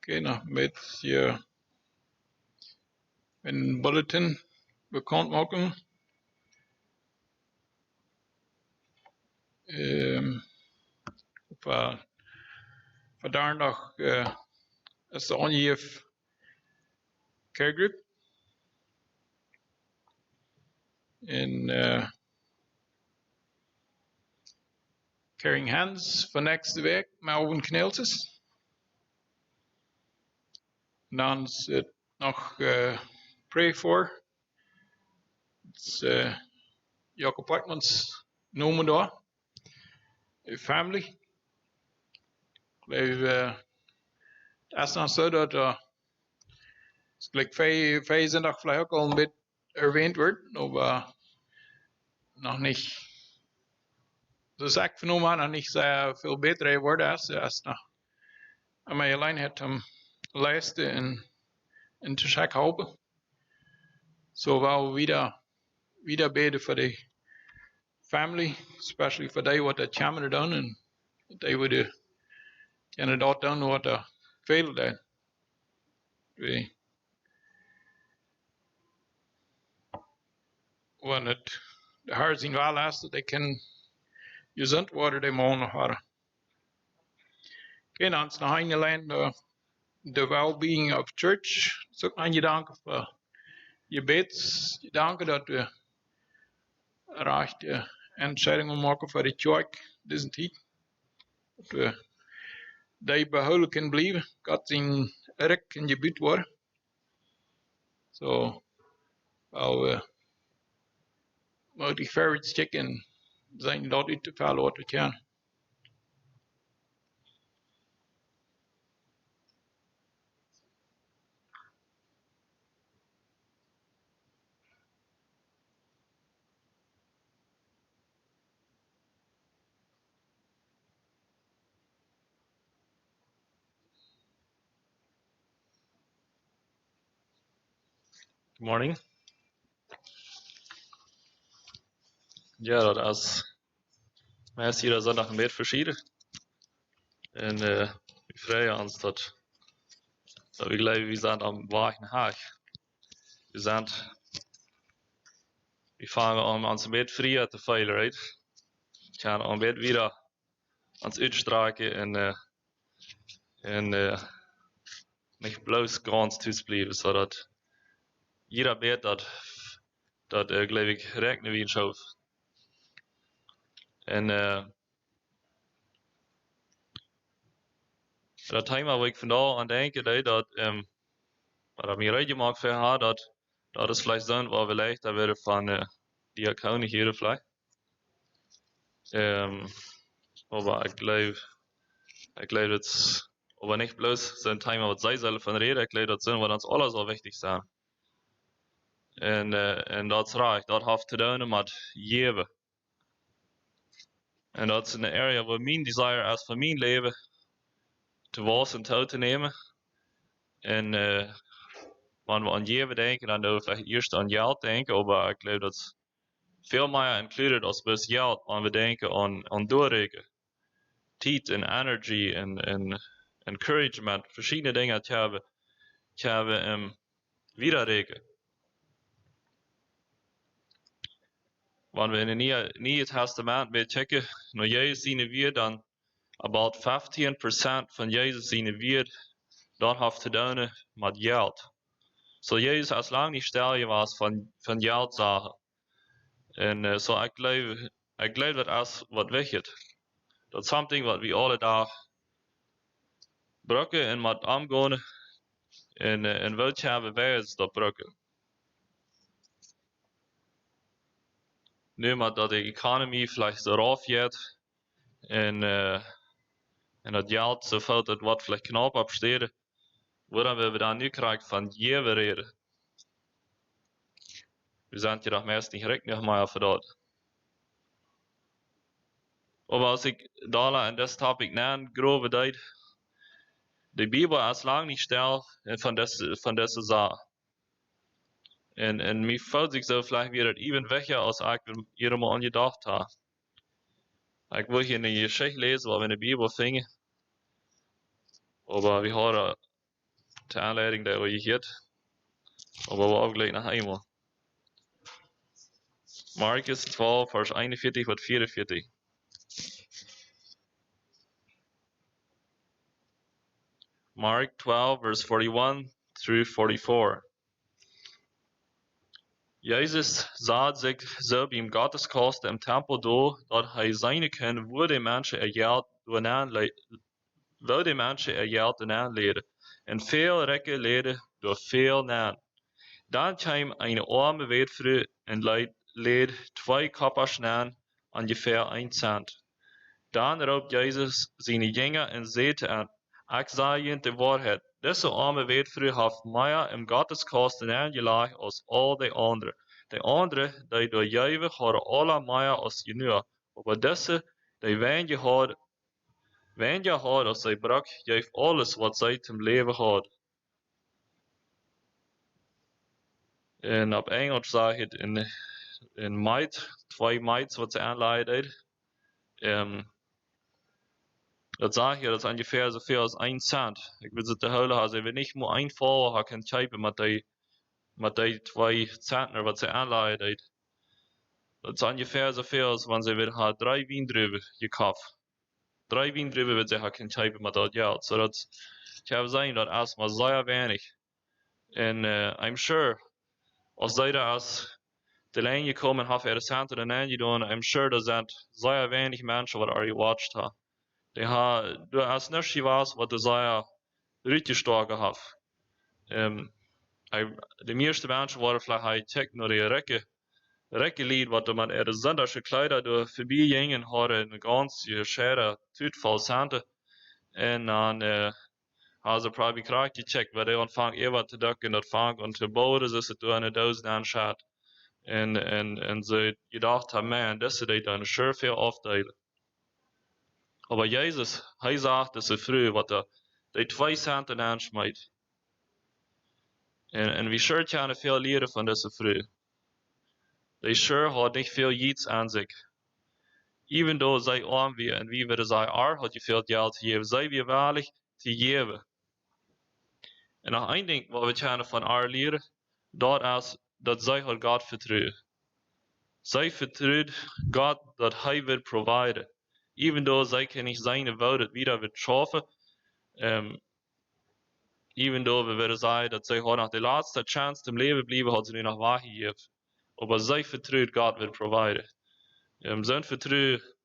Okay, noch mit hier ein Bulletin bekannt machen. Vandaag nog is de ongeveer kerkgroep. In Carrying Hands voor nächste week met Owen Kneltes. En dan zit nog Pray For. Het is Jacob Hartmans noemen daar. Uw family. Ik geloof het is dan zo dat het gelijk vijf zondag vielleicht ook al een beetje erwähnt wordt, maar nog niet. Dus ik vernomen nog niet sehr veel beter geworden als nog. Maar alleen het leisten en te check houden. Zo wel wieder beten voor de family, especially voor die wat dat jammer doen en die willen inderdaad doen wat er veel deed. Wanneer het de haar zien wel is dat die kan gezond worden die mannen hadden. Geen ons nog een lijn the well-being of church. Zo aan je danken voor je bets. Je danken dat we rechte entscheidingen maken voor de kerk deze tijd. Dat we die behouden kunnen blijven. God zijn werk kan gebied worden. Zo, wel we moeten die verder checken zijn dat uit te vallen wat we kunnen. Good morning. Ja, dat is meest hier zondag een beetje verschieden. En we vrij ons dat we geloven, we zijn am Wagen Haag. We fangen aan ons een beetje vrij te feilen, right? We gaan een beetje weer ons uitstraken en niet bloos ganz thuis blijven, zodat jeder weet dat geloof ik rekenen we ons op. En dat thema waar ik vandaag aan denk, dat wat mir uitgemaakt voor haar, dat is vielleicht zo waar we leicht dat we van diakonie hier vielleicht. Aber ik geloof dat aber nicht bloß so ein Thema wat zij zelf van reden, ik geloof dat zijn wat ons alles al wichtig zijn. En dat is recht, dat heeft te doen met geven. En dat is een area waar mijn desire is van mijn leven te was en toe te nemen. En wanneer we aan geven denken, dan doen we vielleicht eerst aan geld denken, maar ik geloof dat veel meer included als best geld, wanneer we denken aan doorreken. Tijd en energy en encouragement, verschillende dingen te hebben wiederreken. Wanneer we in het Nieuwe Testament weer checken, naar Jezus zien we dan about 15% van Jezus zien we dat heeft te doen met geld. So Jezus als lang niet stel je was van geld zaken. En zo ik geloof Ik geloof dat als wat wichtig. Dat something wat we alle dag brukken en met omgaan en wilt hebben wij is dat brukken. Nu maar dat de economie vielleicht eraf gaat en dat geld zoveel dat wat vielleicht knap opsteden, waarom we dan nu krijgen van jewe reden. We zijn je toch meest niet recht nog maar voor dat. Aber als ik daar aan das topic nan grove deed, de Bibel is lang niet stil van deze zaak. En mij voelt zich zo vielleicht weer het even wegger als ik hier mal an gedacht habe. Ik wil hier een Geschichte lezen, wat we in de Bibel vingen. Aber we hadden de aanleiding dat we hier. Aber we ook gleich nog eenmaal. Markus 12, vers 41 tot 44. Mark 12, verse 41 through 44. Jezus zat zich zo bij Gottes kosten im tempel door, dat hij zijn kunnen voor de mensen geld aanleden. En veel rekken leden door veel naam. Dan kwam een arme weduwe en leed 2 koppers aan, ongeveer 1 cent. Dan roept Jezus zijn jünger en zei aan, ik zeg je de waarheid, deze arme weduwe heeft meer im Gotteskosten aangelegd als al de anderen. De anderen, die door geven, hadden alle meer als genoeg. Maar deze, die weinig had als zij brak, geeft alles wat zij ten leven had. En op Engels zag het in meid, 2 meids wat ze aanleiden. Dat zag je, dat is ongeveer zoveel als 1 cent. Ik wil ze te houden, als we niet meer 1 vol kunnen kopen met die 2 centen wat ze aanleiden. Dat is ongeveer zoveel als wanneer ze weer 3 wijndruiven gekocht. 3 wijndruiven wat ze kunnen kopen met dat geld. So dat, ik heb gezegd dat is maar zeer weinig. En I'm sure, als zij daar als de lijn gekomen hebben, centen en aangedaan, I'm sure dat zijn zeer weinig mensen wat er gewatcht hebben. Du hast nicht gewas, wat de zeer uitgestoken heeft. De meeste mensen waren vielleicht hij check naar de rekke wat man de zondagse kleider door voorbij gingen, hadden een ganze schare tuitval centen. En dan hebben ze probably krijg gecheckt, waar de aanvang wat te dukken, dat vang en te bouwen, is het door een duizend aanschat. En ze gedacht hebben, man, deze deed dan sure veel afdelen. Aber Jezus, hij zegt deze vrouw wat die 2 centen aansmijt. En we sure kunnen veel leren van deze vrouw. Die sure had niet veel iets aan zich. Even though zij arm weer en wie willen zij had je veel geld te geven, zij weer waarlijk te geven. En nog één ding wat we kunnen van haar leren, dat is dat zij had God vertrouwt. Zij vertrouwt God dat hij wil providen. Even though zij kan niet zijn woord wieder wird schaffen, even though we willen zeggen dat zij nog de laatste chance im Leben blijven, had ze nu nog weggegeven. Aber zij vertrouwt God wil providen. Zijn vertrouwen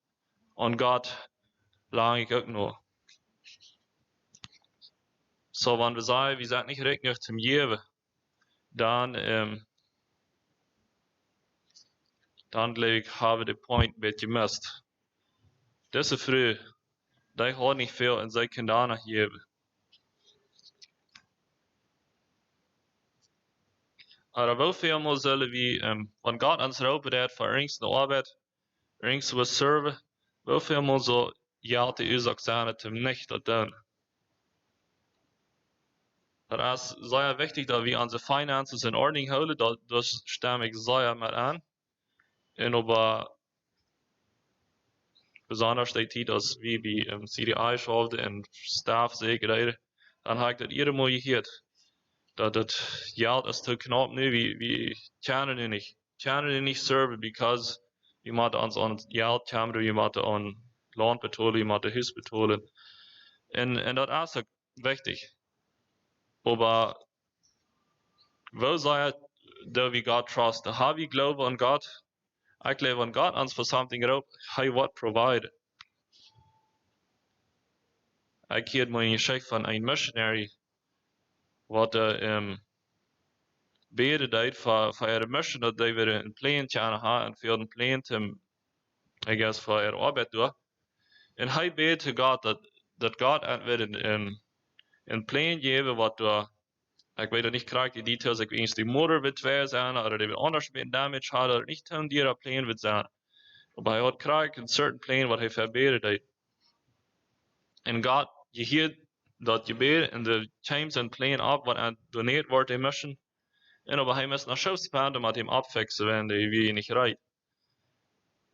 aan God lang ik ook nog. So, wanneer we zeggen, we zijn niet recht nog zum geven, dan geloof ik, hebben we de point een beetje gemist. Deze vrouw, die had niet veel en zij kan daar nog geven. Maar wel veel meer zullen we, van God ons roepen dat voor ergens de arbeid, ergens we serven, wel veel meer zo geld te oorzaak zijn om niet te doen. Het is zeer wichtig dat we onze finances in orde houden, dat stem ik zeer met aan. En op besonders die tijd als we bij CDI schaften en stafzekerheden, dan heb ik dat iedere mooie gehoord. Dat het geld is te knap nu, we kunnen nu niet serven, because we moeten ons aan geld komen, we moeten aan land betalen, we moeten huis betalen. En dat is ook wichtig. Aber wo sei dat we God trusten? Have we geloven aan God? Actually, when God asks for something, He what provide. Ik keer me een check van een missionary, wat beden deed voor de mission, dat die weer een plan kunnen hebben en voor een plan te, I guess, voor de arbeid doen. En hij bedt te God dat God weer een plan geven wat ik weet niet krijg die details, ik weet eens die moeder wird twee zijn, of die weer anders met damage had, of niet toen die plan wird zijn. Maar hij had krijg een certain plan wat hij verbeterd deed. En God, je heert dat je bedt en de change een plan op wat aan doneerd wordt in mission. En op hij moest naar show spanden met hem opfixen, wenn die wie niet rijdt.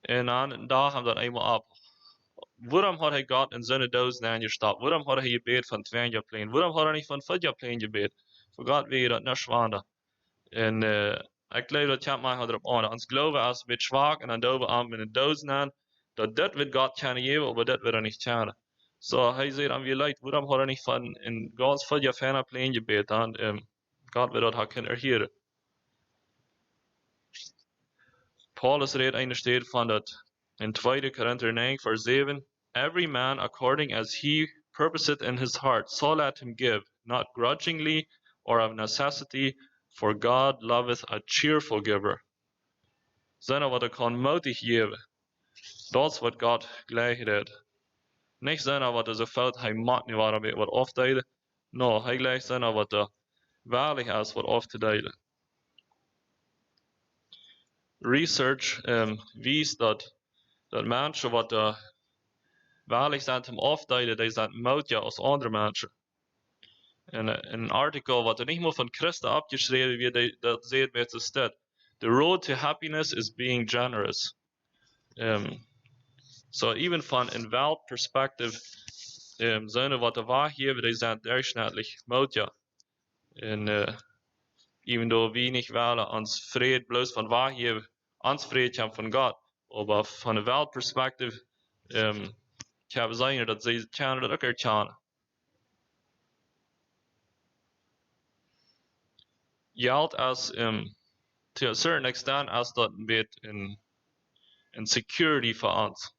En dan daar hem dat eenmaal op. Waarom had hij God in zijn doos neergestapt? Waarom had hij gebed van 2 jaar plan? Waarom had hij niet van 4 jaar plan gebed? Voor God weet je dat niet zwaar. En ik geloof dat je mij erop aan. Ons geloven is een beetje zwak en dan doen we aan met een doos neer. Dat dit wird God kunnen geven, maar dit wird er niet kunnen. So hij zei aan wie leid, waarom had hij niet van een ganz 4 jaar verder plan gebed? Dan God wird dat kunnen erheren. Paulus redt eine steht van dat in 2 Korinther 9 vers 7. Every man according as he purposeth in his heart, so let him give, not grudgingly or of necessity, for God loveth a cheerful giver. Zijn wat kan moedig geven. Dat is wat God gleich redt. Niet zijn wat zo fout hij mag niet waarom wat afdelen. No, hij gleich zijn wat waarlijk is wat af te delen. Research wijst dat mensen wat waarlijk zijn om afdelen, die zijn moutiger als andere mensen. En een artikel wat niet meer van Christen opgeschreven wordt, dat zegt met de stad. The road to happiness is being generous. So even van een weltperspectief, zijn wat de waargeven, die zijn durchschnittlich moutiger. En even though we niet willen ons vrede bloos van waargeven, ons vrede hebben van God. Maar van een weltperspectief, kan we zeggen dat ze kunnen dat ook herkennen. Geld is to a certain extent als dat een beetje een security voor ons.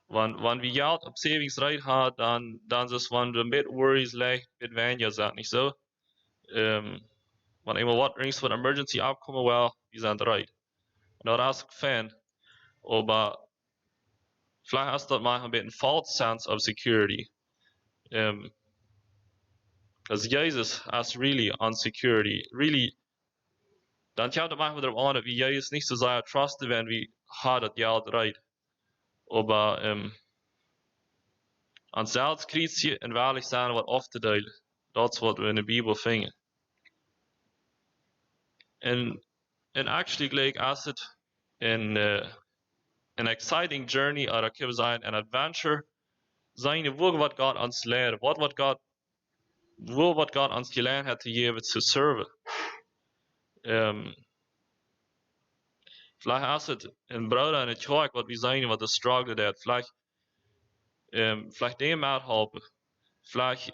Wanneer we geld op savings hebben, dan is het wanneer we een beetje worries ligt, een beetje weniger zijn, niet zo? Wanneer eenmaal wat rings van emergency opkomen, wel, we zijn eruit. En dat is ik fan. Maar vielleicht is dat maar een beetje een false sense of security. Because Jesus is really on security. Really, dan komt het maar erop aan dat we Jezus niet zo zeer trusten, wenn we hard het geld rijden. Maar aan zelfs kritische en waarlijk zijn wat af te delen. Dat is wat we in de Bijbel vinden. En actually gelijk is het een exciting journey, of kunnen we zeggen, een adventure. Zijn wat God ons leert, wat God ons geleerd heeft te geven te serven. Vielleicht is het een broeder en een kerk wat we zijn wat de struggle deed. Vielleicht dem helpen. Vielleicht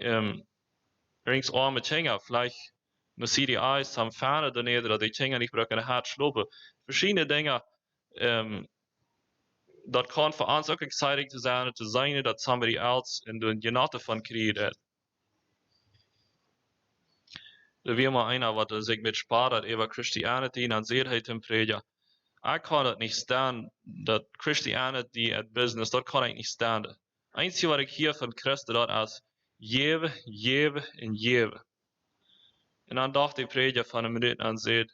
rings arme dingen. Vielleicht nur CDI's haben Ferne doneren dat die dingen niet brücken hart slopen. Verschiedene dingen. Dat kan voor ons ook exciting te zijn dat somebody else in de genade van krijgt. Er weer maar einer wat zich met spaart over Christianity, dan zegt hij ten prediger. Ik kan het niet staan dat Christianity het business, dat kan ik niet staan. Einzige wat ik hier van Christen dat is geven en geven. En dan dacht die prediger van een minuut en zei,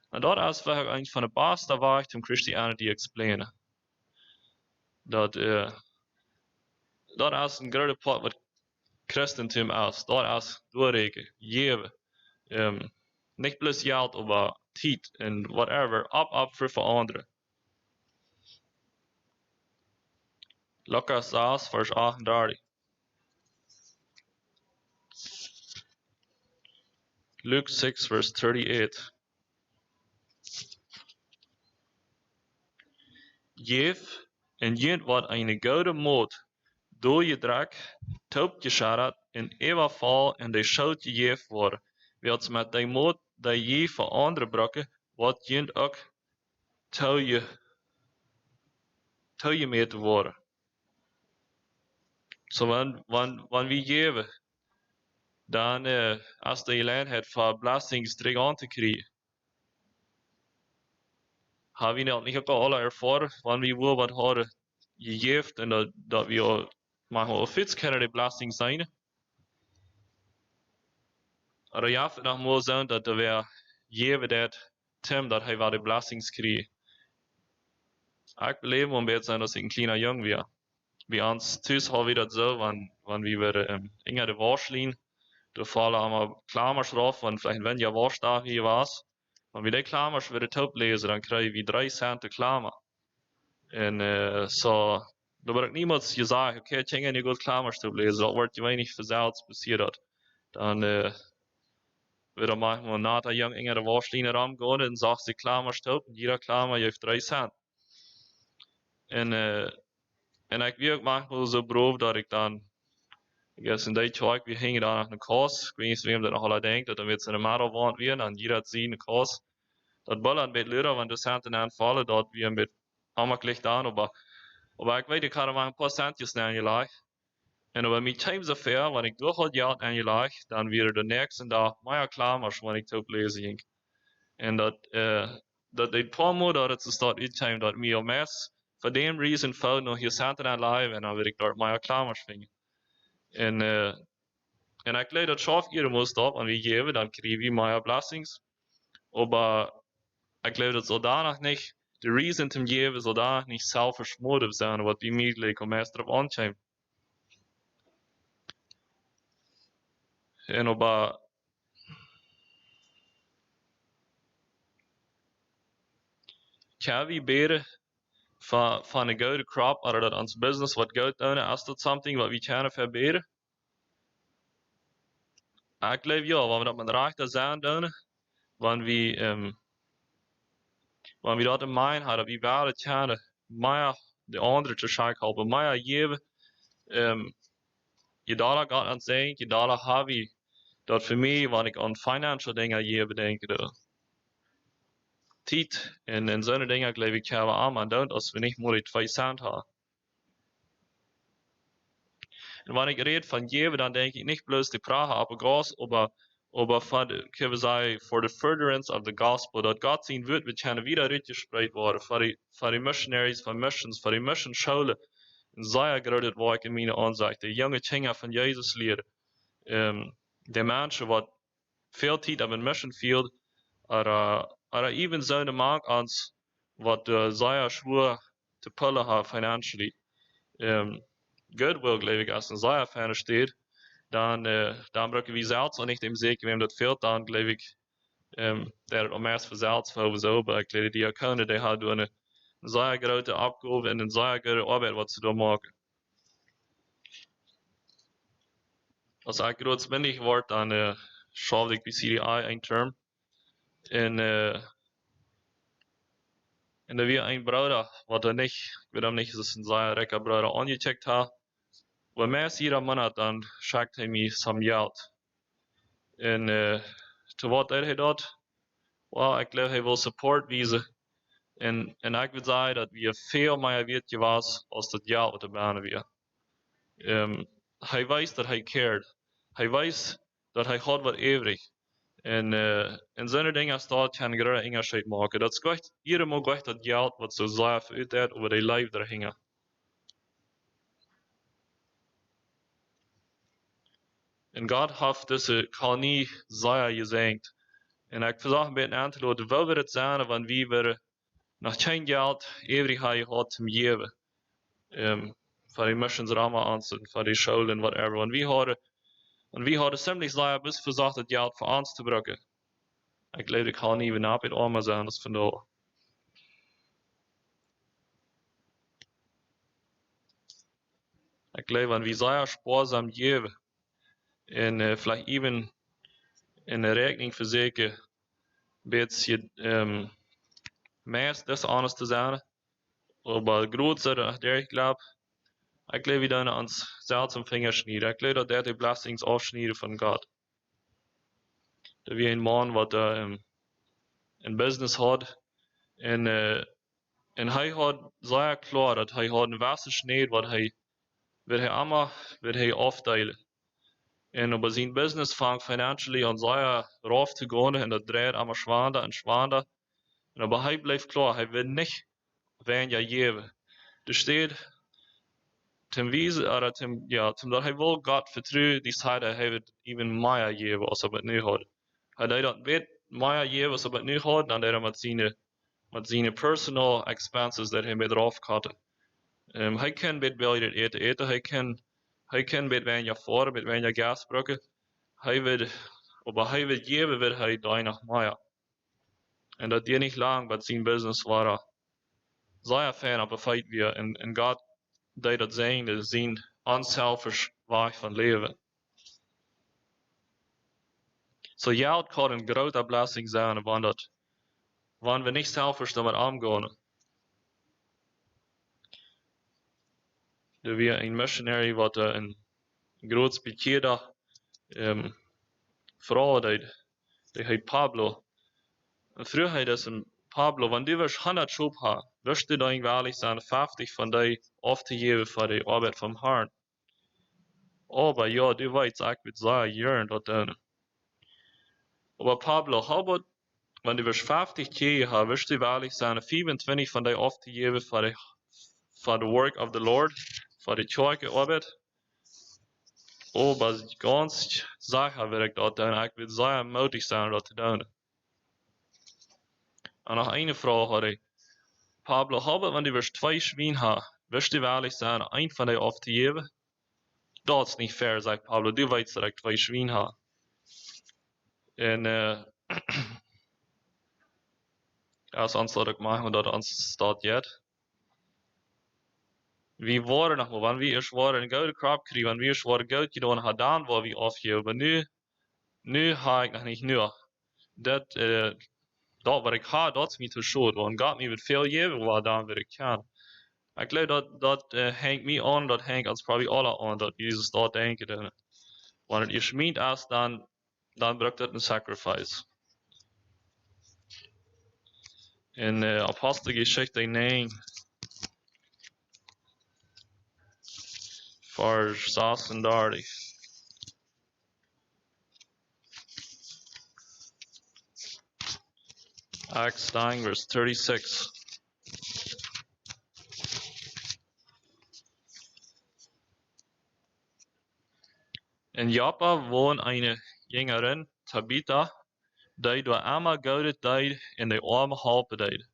en dat is eigenlijk een van de beste waard om Christianity te explainen. Dat is een grote pot wat Christentum is. Dat is doorrekenen, geven. Niet plus geld, maar tijd en whatever, op voor anderen. Lucas 6, vers 38. Luke 6, verse 38. Geef en jent wat een goede moed, door je drak, toopt je scharat en eeuwig val en de schoot je geef worden. Wilt met de moed die je voor anderen brokken, wat jent ook tou je toegemeten worden. So wanneer we geven, dan als de gelegenheid voor belastingstrik aan te krijgen, hebben we niet ook alle ervaren, wanneer we wat hadden gegeven en dat we maken op fiets kunnen de belasting zijn. Maar ja, nog moet zijn dat we geven dat Tim dat hij wat de belasting krijgt. Ik beleef een beetje zijn als ik een kleiner jong was. Bij ons thuis hebben we dat zo, wanneer we in de waslijn, da fallen allemaal klamers drauf, want vielleicht wenn ja Waschdag hier was. Wenn wir die klamers wieder top lesen, dann kriegen wir 3 Cent de klamer. En so, da wird niemals gesagt, okay, ich kann nicht gut klamers top lesen, das wird wenig versauert passiert. Dann wird manchmal nach der Jung in der Waschline rangehen und sagt sie klamers top, und jeder klamer heeft 3 Cent. En ik werk manchmal so brood dat ik dan, ik guess in die Tag, wir hingen da nach einer Kurs, ich weiß nicht, wem das noch alle denkt, dass wir jetzt in der Mara waren, wir, dann jeder sieht eine Kurs. Dat ballern met leuren, want de centen aanvallen, dat we met allemaal klicht aan, aber ik weet, ik had er maar een paar centjes aangelegd. En op mijn times affair, wanneer ik door had geld aangelegd, dan weer de nächste dag meer klamers, wanneer ik het oplezen ging. En dat deed paar moe dat het staat uittime, dat mij op mes, voor die reason fout nog je centen aanleggen, en dan wil ik daar meer klamers vinden. En ik leid dat schaf iedere moest op, en we geven, dan krijgen we meer belastings. Aber ik geloof dat zodanig niet, de reason zum geven zodanig niet selfish motive zijn, wat we mogelijk om eerst erop aankomen. En aber kan we beter van een goede crop, oder dat ons business wat goed doen, als dat something wat we kunnen verbeteren? Ik geloof ja, wanneer we dat met rechter zijn doen, wanneer we dat in mind hadden, wie waren kunnen meer de andere te schaak helpen, meer geven. Je dollar gaat aan zijn, je dollar heb je. Dat voor mij, wanneer ik aan financial dingen hier bedenke, tijd en zo'n dingen geloof ik hebben allemaal doen, als we niet meer die 2 Cent hebben. En wanneer ik red van geven, dan denk ik niet bloos de praten op gas, aber kunnen we zeggen, voor de furtherance of the gospel, dat God zijn woord, we kunnen wieder uitgespreid worden, voor die missionaries, voor missions, voor die missionscholen. En zeer groot werk in mijn aanzicht, de jonge kinderen van Jezus leren. De mensen wat veel tijd op een mission field, or even zo'n mark ons wat zeer schwer te pullen hebben financially. Goodwill, geloof ik, als een zeer fijne steed, dan gebruiken we zelfs en niet zeker wem dat veel dan, geloof ik, dat het om eerst verzeld voor zo, maar ik geloof die diakonen, die hebben een zeer grote opgave en een zeer grote arbeid wat ze daar maken. Als ik grootsmindig word, dan schaffe ik bij CDI een term. En er weer een broeder, wat er niet, ik weet hem niet, is een zeer rijke broeder aangecheckt had. Wat mij iedere maand, dan schickt hij mij some geld. En te wat deed hij dat? Well, ik geloof hij wil support wezen. En ik wil zeggen dat we veel meer weet was als dat geld wat er bijna weer. Hij weet dat hij cared. Hij weet dat hij had wat ewig. En zo'n dingen staat kan een grote onderscheid maken. Dat is echt, iedereen moet echt dat geld wat zo zelf uit heeft over die leven er hingen. En God heeft deze kolonie zeer gezegend. En ik verzoek een beetje aan te laten, wil we het zijn, wanneer we nog geen geld ewig hebben gehad te geven. Voor die missionsrammen aanzetten, voor die scholen, whatever. En we hadden ziemlich zeer bis verzocht het geld voor ons te gebruiken. Ik geloof ik ga niet weer op het armen zijn, dat is vandaag. Ik geloof aan wie zeer sparsam geven. En vielleicht even in de rekening verzekeren, een beetje meest des anders te zijn. Aber grootste, der ik geloof we dan ons zelfs om vingers snijden. Ik geloof dat de belastings afsnijden van God. Dat we een man wat een business had en En hij had zeer klaar dat hij had een wasse sneed wat hij allemaal afdelen. En op zijn business vangt financially aan zeer rauf te gaan en dat draait allemaal schwander en schwander. En aber hij blijft klaar, hij wil niet weniger geven. Er steht ten wijze, oder ten dat hij wil God vertrouwen, die zei dat hij het even meer geven als hij het nu had. Hij deed dat weet meer geven als hij het nu had, dan deed hij met zijn personal expenses dat hij met eraf had. Hij kan met wel eten, hij kan met weniger voeren, met weniger gas gebruiken. Hij wil geven, wil hij daar nog meer. En dat deed niet lang, maar zijn business was zeer fijn op een feit weer. En God deed dat zijn unselfish weg van leven. So geld kan een grote blessing zijn, wanneer we niet selfish damit omgaan. Er was een missionary wat een groot bekeerde vrouw deed. Die heet Pablo. En vroeger heet dat een Pablo, wanneer du 100 schub hast, wirst du dann wahrlich sein, 50 von die aufzugeben für die Arbeit vom Herrn. Aber ja, du weißt, ich würde sagen, jörn dort drin. Aber Pablo, wenn du 50 Kirche hast, wirst du wahrlich sein, 25 von die aufzugeben für the work of the Lord, für die Kirche Arbeit. Aber ganz sicher will ich dort drin, ich würde sehr mutig sein, dort drin. Und noch eine Frage hatte ich. Pablo, wenn du 2 Schweine hast, wirst du wahrlich sein, ein von dir aufzugeben? Das ist nicht fair, sagt Pablo. Du weißt, dass ich 2 Schweine habe. Und als Antwort machen wir das anstatt jetzt. Wie waren noch mal, wenn wir erst waren, ein gute Crop kriegen, wenn wir erst waren, Geld getan haben, dann war wir aufgeben. Aber nu habe ich noch nicht nur. Das, was ich habe, das ist mir zu schade. Und Gott mir wird viel geben, was dann wird ich kann. Ich glaube, dat hängt mich an, dat hängt uns probably alle an, dat Jesus dort denkt. Wenn ihr schmiedt ist, dann braucht das ein Sacrifice. In Apostelgeschichte 9, Vers 36. Acts 9, verse 36. In Joppa woont eine Jüngerin, Tabitha, die door einmal gouden deed en de arme helpen deed.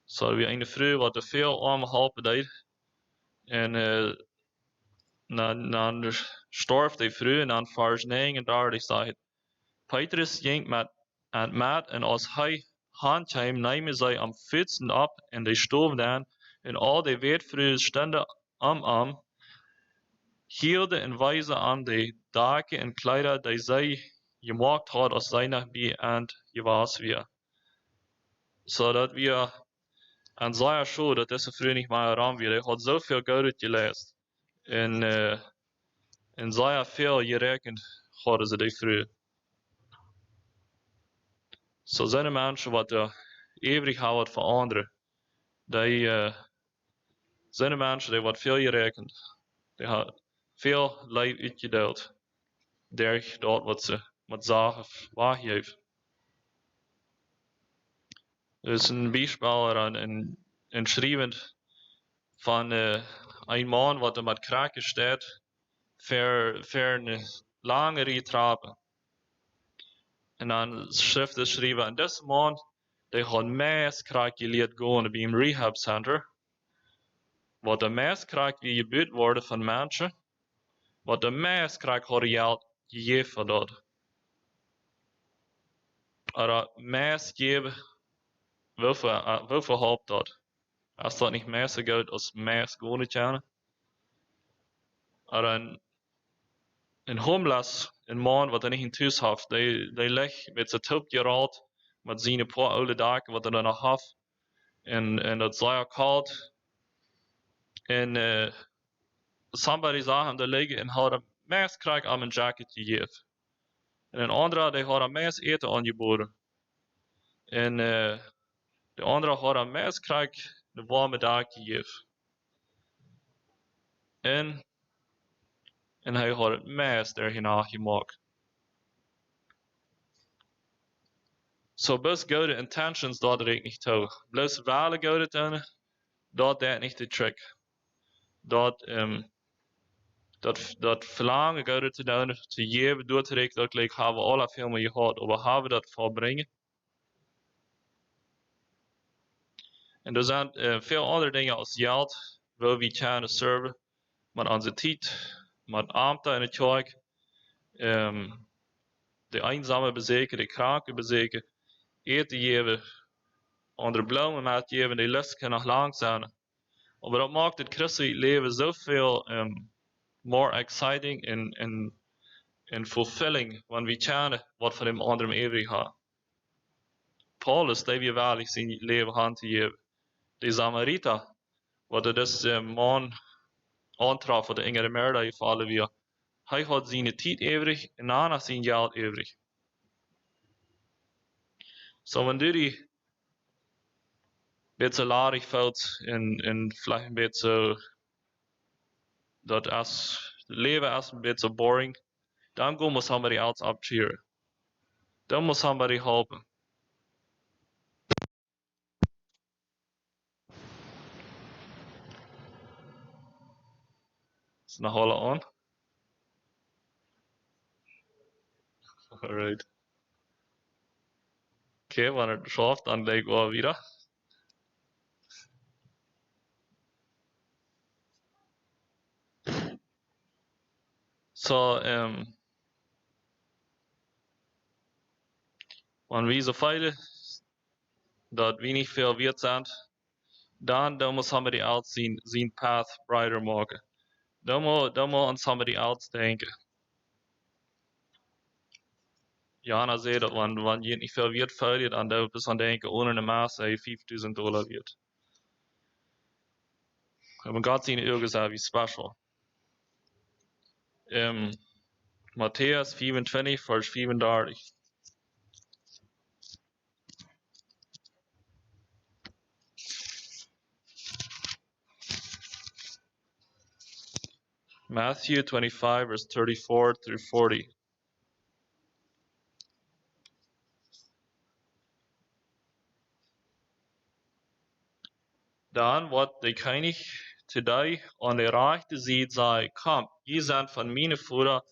So wie eine vrouw wat de veel arme helpen deed. En dan storf die vrouw en dan vers 39 zei Petrus ging met en als hij handkwam namen zij am voeten op en die stoven dan en al die weervrouwen stonden hielden en wijzen aan de daken en kleider die zij gemaakt had als zij nog bij en gewas weer. Zodat wir an sehr schön, dass diese Frau nicht mehr ran wird. Er hat so viel Geld geleistet. Und sehr viel gerechnet hadden sie die Frau. So zijn er mensen wat ewig houden voor anderen. Die zijn er mensen die wat veel gerekend. Die hebben veel leven uitgedeeld. Door dat wat ze met zaken weggeven. Dus een bijspel en schrijvend van een man wat met kraken staat. Voor een langere trappen. En dan schrift het schrijven, en deze man, die had meestkrak geleerd gaan bij een rehab center. Wat de meestkrak wie gebeurd worden van mensen. Wat de meestkrak had geld gegeven voor dat. Maar meest geven, hoeveel helpt dat? Als dat niet meest geld als meest gaan kunnen. Maar een homeless, een man wat niet in thuis heeft, die ligt met zijn top geraald, met zijn paar oude daken wat er nog heeft. En dat is zeer koud. En somebody zag hem daar liggen en had hem meest krijg aan een jacket gegeven. En een andere die had hem meest eten aangeboden. En De andere had een mes krijg de warme dag gegeven. En hij had het mes daarheen gemaakt. So bus gode intentions dat er ik niet toe. Bloos wale gode doen, dat niet de trick. Dat verlangen gode te doen, te geven door te rekenen, dat gelijk hebben we alle veel meer gehad, maar hebben we dat volbrengen. En er zijn veel andere dingen als geld, waar we kunnen serven, met onze tijd, met ambt in het kerk, de eenzame bezeken, de kranken bezeken, eten geven, andere bloemen met geven, die lust kan nog lang zijn. Maar dat maakt het christelijk leven zoveel more exciting en fulfilling, want we kennen wat van dem anderen eeuwig hebben. Paulus, die we waarlijk zijn leven hand te geven. De Samariter, wat er dus man aantraf, wat de engere merda gevallen weer. Hij had zijn tijd eeuwig en daarna zijn geld eeuwig. So wenn du die beetje larig voelt en vielleicht een beetje dat als het leven is een beetje boring, dan go moet somebody else upcheeren. Dan moet somebody helpen. Is nog alle aan? Alright. Okay, wanneer het schafft, dan lijkt we weer. So, wanneer we zo feilen, dat we niet veel wert zijn, dan moet somebody else zijn path brighter maken. Dan moet aan somebody else denken. Jana zei dat wanneer je niet veel wert feilt, dan moet je aan denken, ohne een maas hij $5.000 wert. Maar God zijn ogen zijn wie special. Matthäus 24, vers 34. Matthew 25, verse 34 through 40. Dan wat de König zu dir an der rechten Seite sei, kom, je zijn van mijn Vader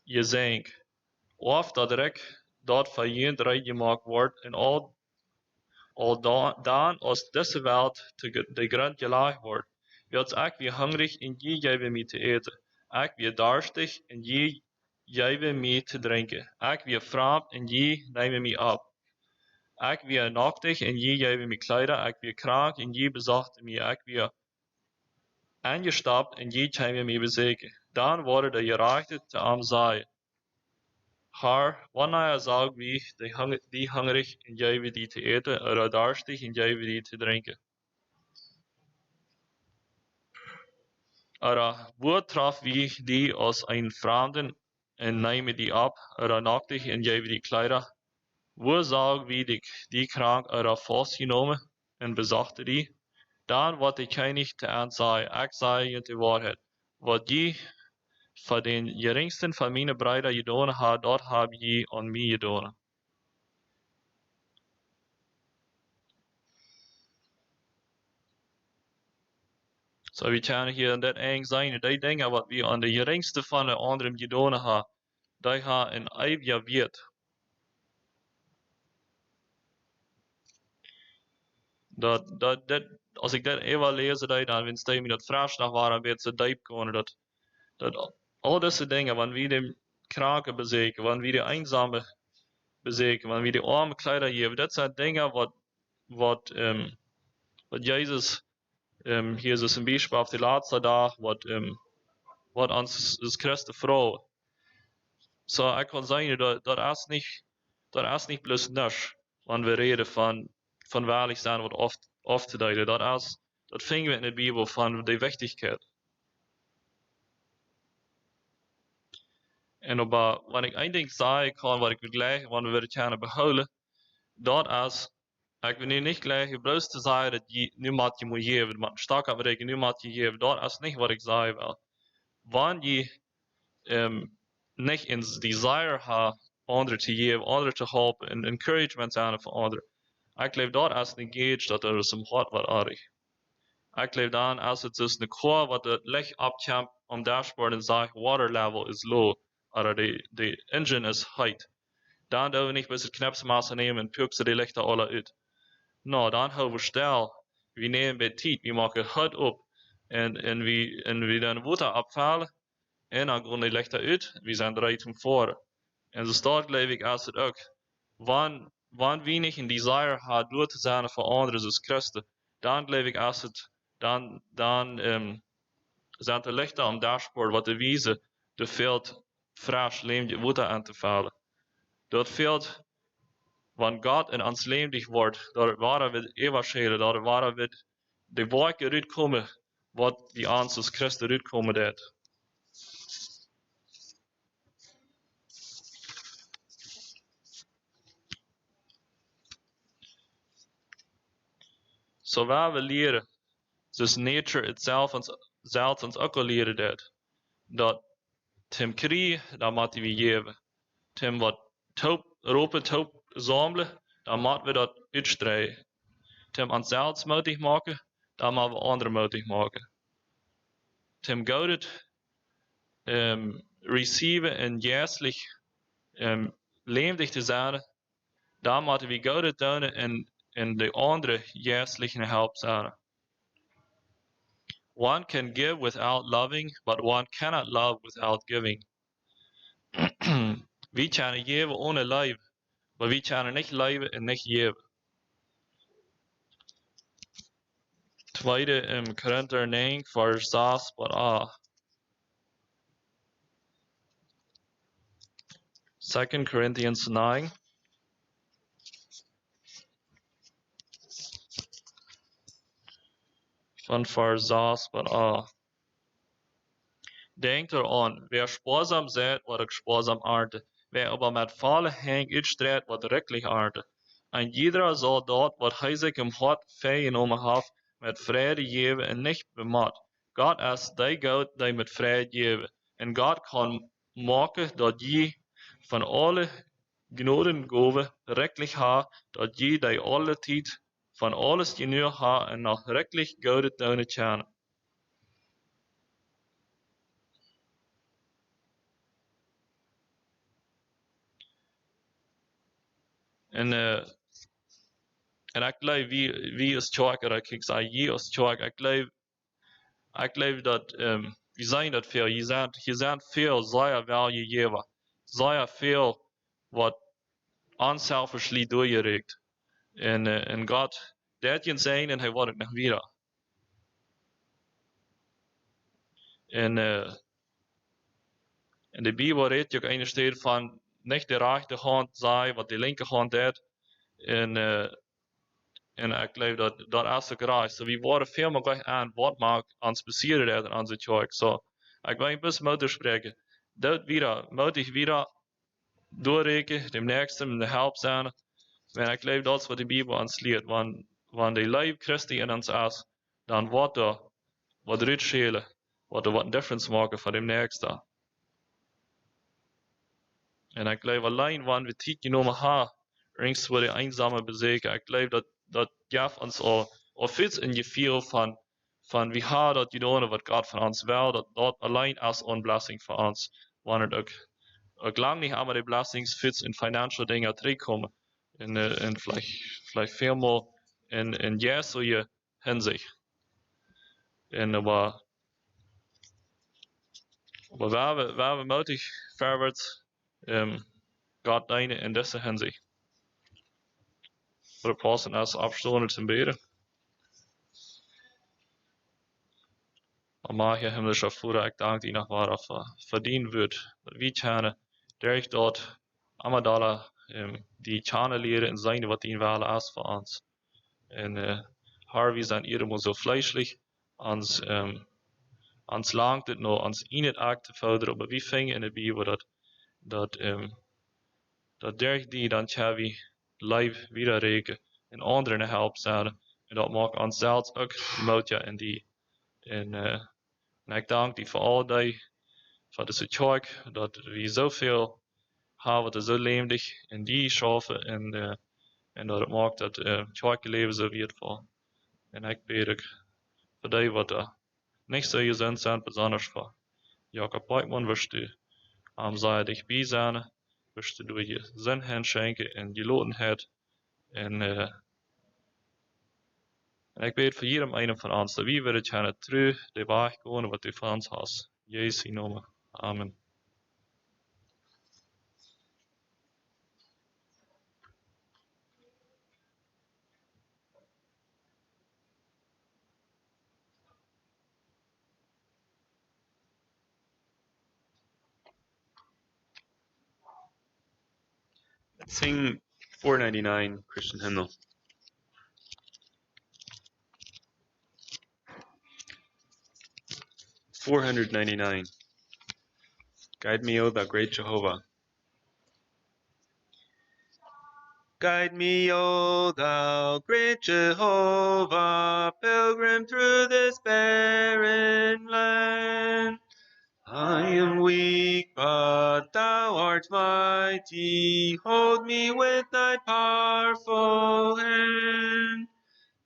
gezegend. Of dat dat voor je drie gemaakt wordt, en al dan als deze wereld de grond gelegd wordt, wird ik weer hungrig en je geven mij te eten. Ik weer durstig en je geven mij te drinken. Ik weer vreemd en je nemen mij op. Ik weer naaktig en je geven mij kleider. Ik weer krank en je bezochten mij. Ik weer angestapt en je komen mij bezoeken. Dan worden de gerechten te hem zeggen: Herr, wanneer zag wie die hungrig en geven die te eten, oder durstig en geven die te drinken? Oder wo traf wie die als een Fremden en nemen die op, oder naaktig en geven die kleider? Wo zag wie die krank oder vastgenomen en bezochten die? Dan wat de König te hen zei, ik zei je de waarheid. Wat je voor den geringsten van mijn broeders gedaan hebt, dat heb je aan mij gedaan. So we kunnen hier in dit eng zijn, die dingen wat we aan de geringste van de anderen gedaan hebben, die hebben een eeuwige wert. Als ik dat even lees, dan wens ik me dat vraag nog waar een beetje diep komen, dat al deze dingen, wanneer we de kranken bezoeken, wanneer we de eenzame bezoeken, wanneer we de arme kleider geven, dat zijn dingen wat Jezus hier is dus een Beispiel auf die laatste dag, wat ons is Christen vrouw. So, ik kan zeggen, dat is niet plus niks, wanneer we reden van waarlijk zijn wat oft te duiden. Dat vinden we in de Bijbel van de wichtigheid. En wanneer ik één ding zeggen kan, wat ik wil leggen, wanneer we het kunnen behouden, dat is, Ik wil nu niet gleich bloos te zeggen dat je nu moet je moet geven, maar stark aan bereiken, nu moet je geven. Dat is niet wat ik zeggen wil. Wanneer je nicht ins Desire ha, anderen te geven, anderen te helpen, en encouragement aan voor anderen. Ik geloof dat als een gauge dat er is een hart wat aardig. Ik geloof dan als het is een core wat het licht opkomt om dashboard en zegt water level is low, oder de engine is high. Dan doen we niet bis het knapste maas nemen en puksen die lichten alle uit. Nou, dan houden we stil. We nemen bij tijd, we maken het op en we dan water opvallen. En dan gaan die lichten uit, we zijn eruit van voren. En zo staat geloof ik als het ook. Wanneer we niet een desire hebben door te zijn voor anderen zoals Christen, dan geloof ik als het, dan zijn de lichten am dashboard wat de wijze de veld frisch leemde water aan te vallen. Dat veld, wanneer God in ons leemdig wordt, dat waar we evangelie, dat waar we de werken uitkomen, wat die ons als Christen uitkomen deed. Zo waar we leren, dus nature itself ons ook al leren deed, dat Tim krijgen, dan moeten we geven. Tim wat roepen, zamelen, dan moeten we dat uitstrijden. Tim onszelf moedig maken, dan moeten we anderen moedig maken. Tim goud receiven en juistlich leemdig te zijn, dan moeten we goud doen en de andere juistlichen help zijn. One can give without loving, but one cannot love without giving. We kunnen geven ohne lief, maar we kunnen niet leven en niet geven. Tweede Korinther 9, vers 6 tot 8. 2 Corinthians 9. Van vers 6 tot 8. Denk eraan, wer sparsam seid, wordt ook sparsam ernten. Wer aber met volle hang uitstrijdt, wordt rijkelijk ernten. En jeder zal dat wat hij zich im hart vergenomen heeft, met vrede geven en niet bemat. God is die God die met vrede geven. En God kan maken dat je van alle Gnadengaven rijkelijk hebt, dat je die alle tijd van alles genoeg hebt en nog rijkelijk Gode doen kan. En ik geloof, wie als kerk, oder ik zeg, je als kerk, ik geloof dat, we zijn dat veel, je zijn veel, zeer wel je geven. Zeer veel wat unselfishly doorgereikt. En God, dat je zijn en hij wordt het nog weer. En de Bijbel redt ook een steeds van, niet de rechterhand zei wat de linkerhand deed. En ik geloof dat is ook raar. So, we worden veel meer gleich aan wat maakt ons besieren dat in onze kerk. So, ik wil een beetje moeder spreken. Dat weer, moedig weer doorrekenen, dem nächsten in de help zijn. En ik geloof dat is wat de Bijbel ons leert. Wanneer de lijf Christi in ons is, dan wordt er wat eruit schelen. Wordt er wat een difference maken voor dem nächsten. En ik geloof alleen wanneer we tijd genomen hebben, rings voor de eenzame bezeken. Ik geloof dat geeft ons al veel in gevoel van wie hebben dat gedaan wat God van ons wil, dat alleen is een blessing voor ons. Wanneer ook lang niet allemaal de blessings veel in financiële dingen terugkomen. En vielleicht veel meer in Jesu hinsicht. En aber waar we moedig verwaarts God dienen in deze hinsicht. Voor de passen als afstonden te bidden. Maar je himmlischer Vader, ik dank die nog waar verdiend wordt. Dat we kunnen durch dort Amadala die Chane leren en zijn wat die Wale is voor ons. En wir zijn iedereen zo fleischlich, ons langt het nog, ons in het act te vorderen, maar we vingen in de Bijbel dat durch die dan kunnen we live wieder reken en anderen helpen zouden. En dat maakt ons zelfs ook moeite in die. En ik dank die voor al die, voor de kerk, dat we zoveel hebben, dat zo levendig in die schaffen en dat het maakt dat het kerkleven zo waardevol. En ik bid ook voor die wat er niet zo gezond zijn, besonders voor Jacob Beikman, wirst du sei dichtbij zijn, wirst du door je zin heen schenken en je lotenheid. En ik bid voor iedereen een van ons, dat we willen gaan terug de weg gaan wat du van ons hast. Jezus naam. Amen. Let's sing 499 Christian hymnal. $499. Guide me, O thou great Jehovah. Guide me, O thou great Jehovah, pilgrim through this barren land. I am weak, but thou art mighty. Hold me with thy powerful hand.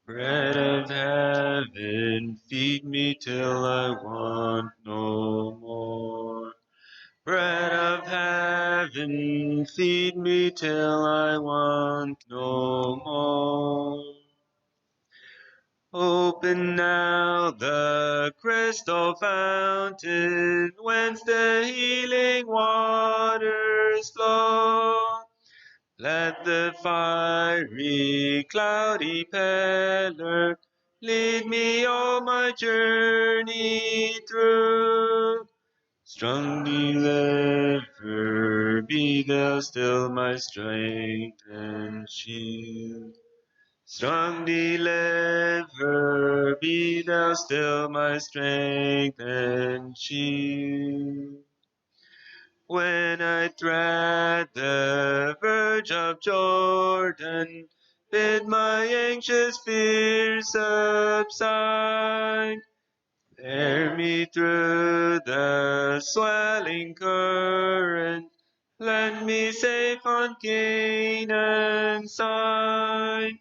Bread of heaven, feed me till I want no more. Bread of heaven, feed me till I want no more. Open now the crystal fountain, whence the healing waters flow. Let the fiery, cloudy pillar lead me all my journey through. Strong deliverer, be thou still my strength and shield. Strong deliverer, be thou still my strength and shield. When I tread the verge of Jordan, bid my anxious fears subside. Bear me through the swelling current, land me safe on Canaan's side.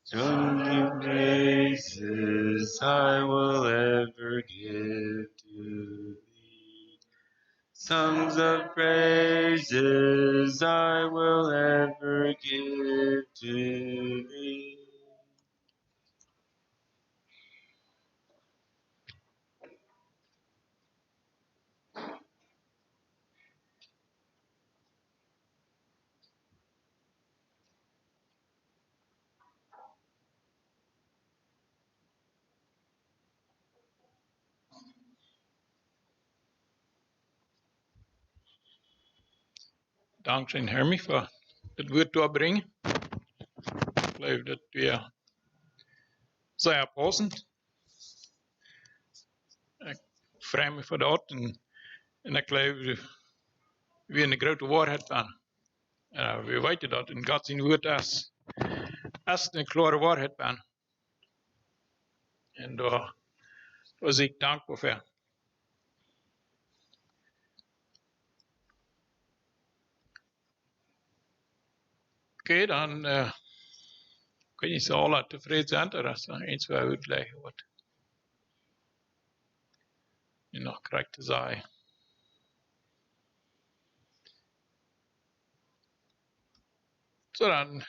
Strong praises I will ever give to thee. Songs of praises I will ever give to thee. Dank zijn Hermie voor het woord doorbrengen. Ik geloof dat we zeer passend. Ik vrij me voor dat en ik geloof we een grote waarheid van. We weten dat in God zijn woord als een klare waarheid van. En daar was ik dankbaar voor. Oké, dan kun je ze alle tevreden zijn als er eens wat uitleggen wordt. En nog krijgt te zeggen. Zo dan.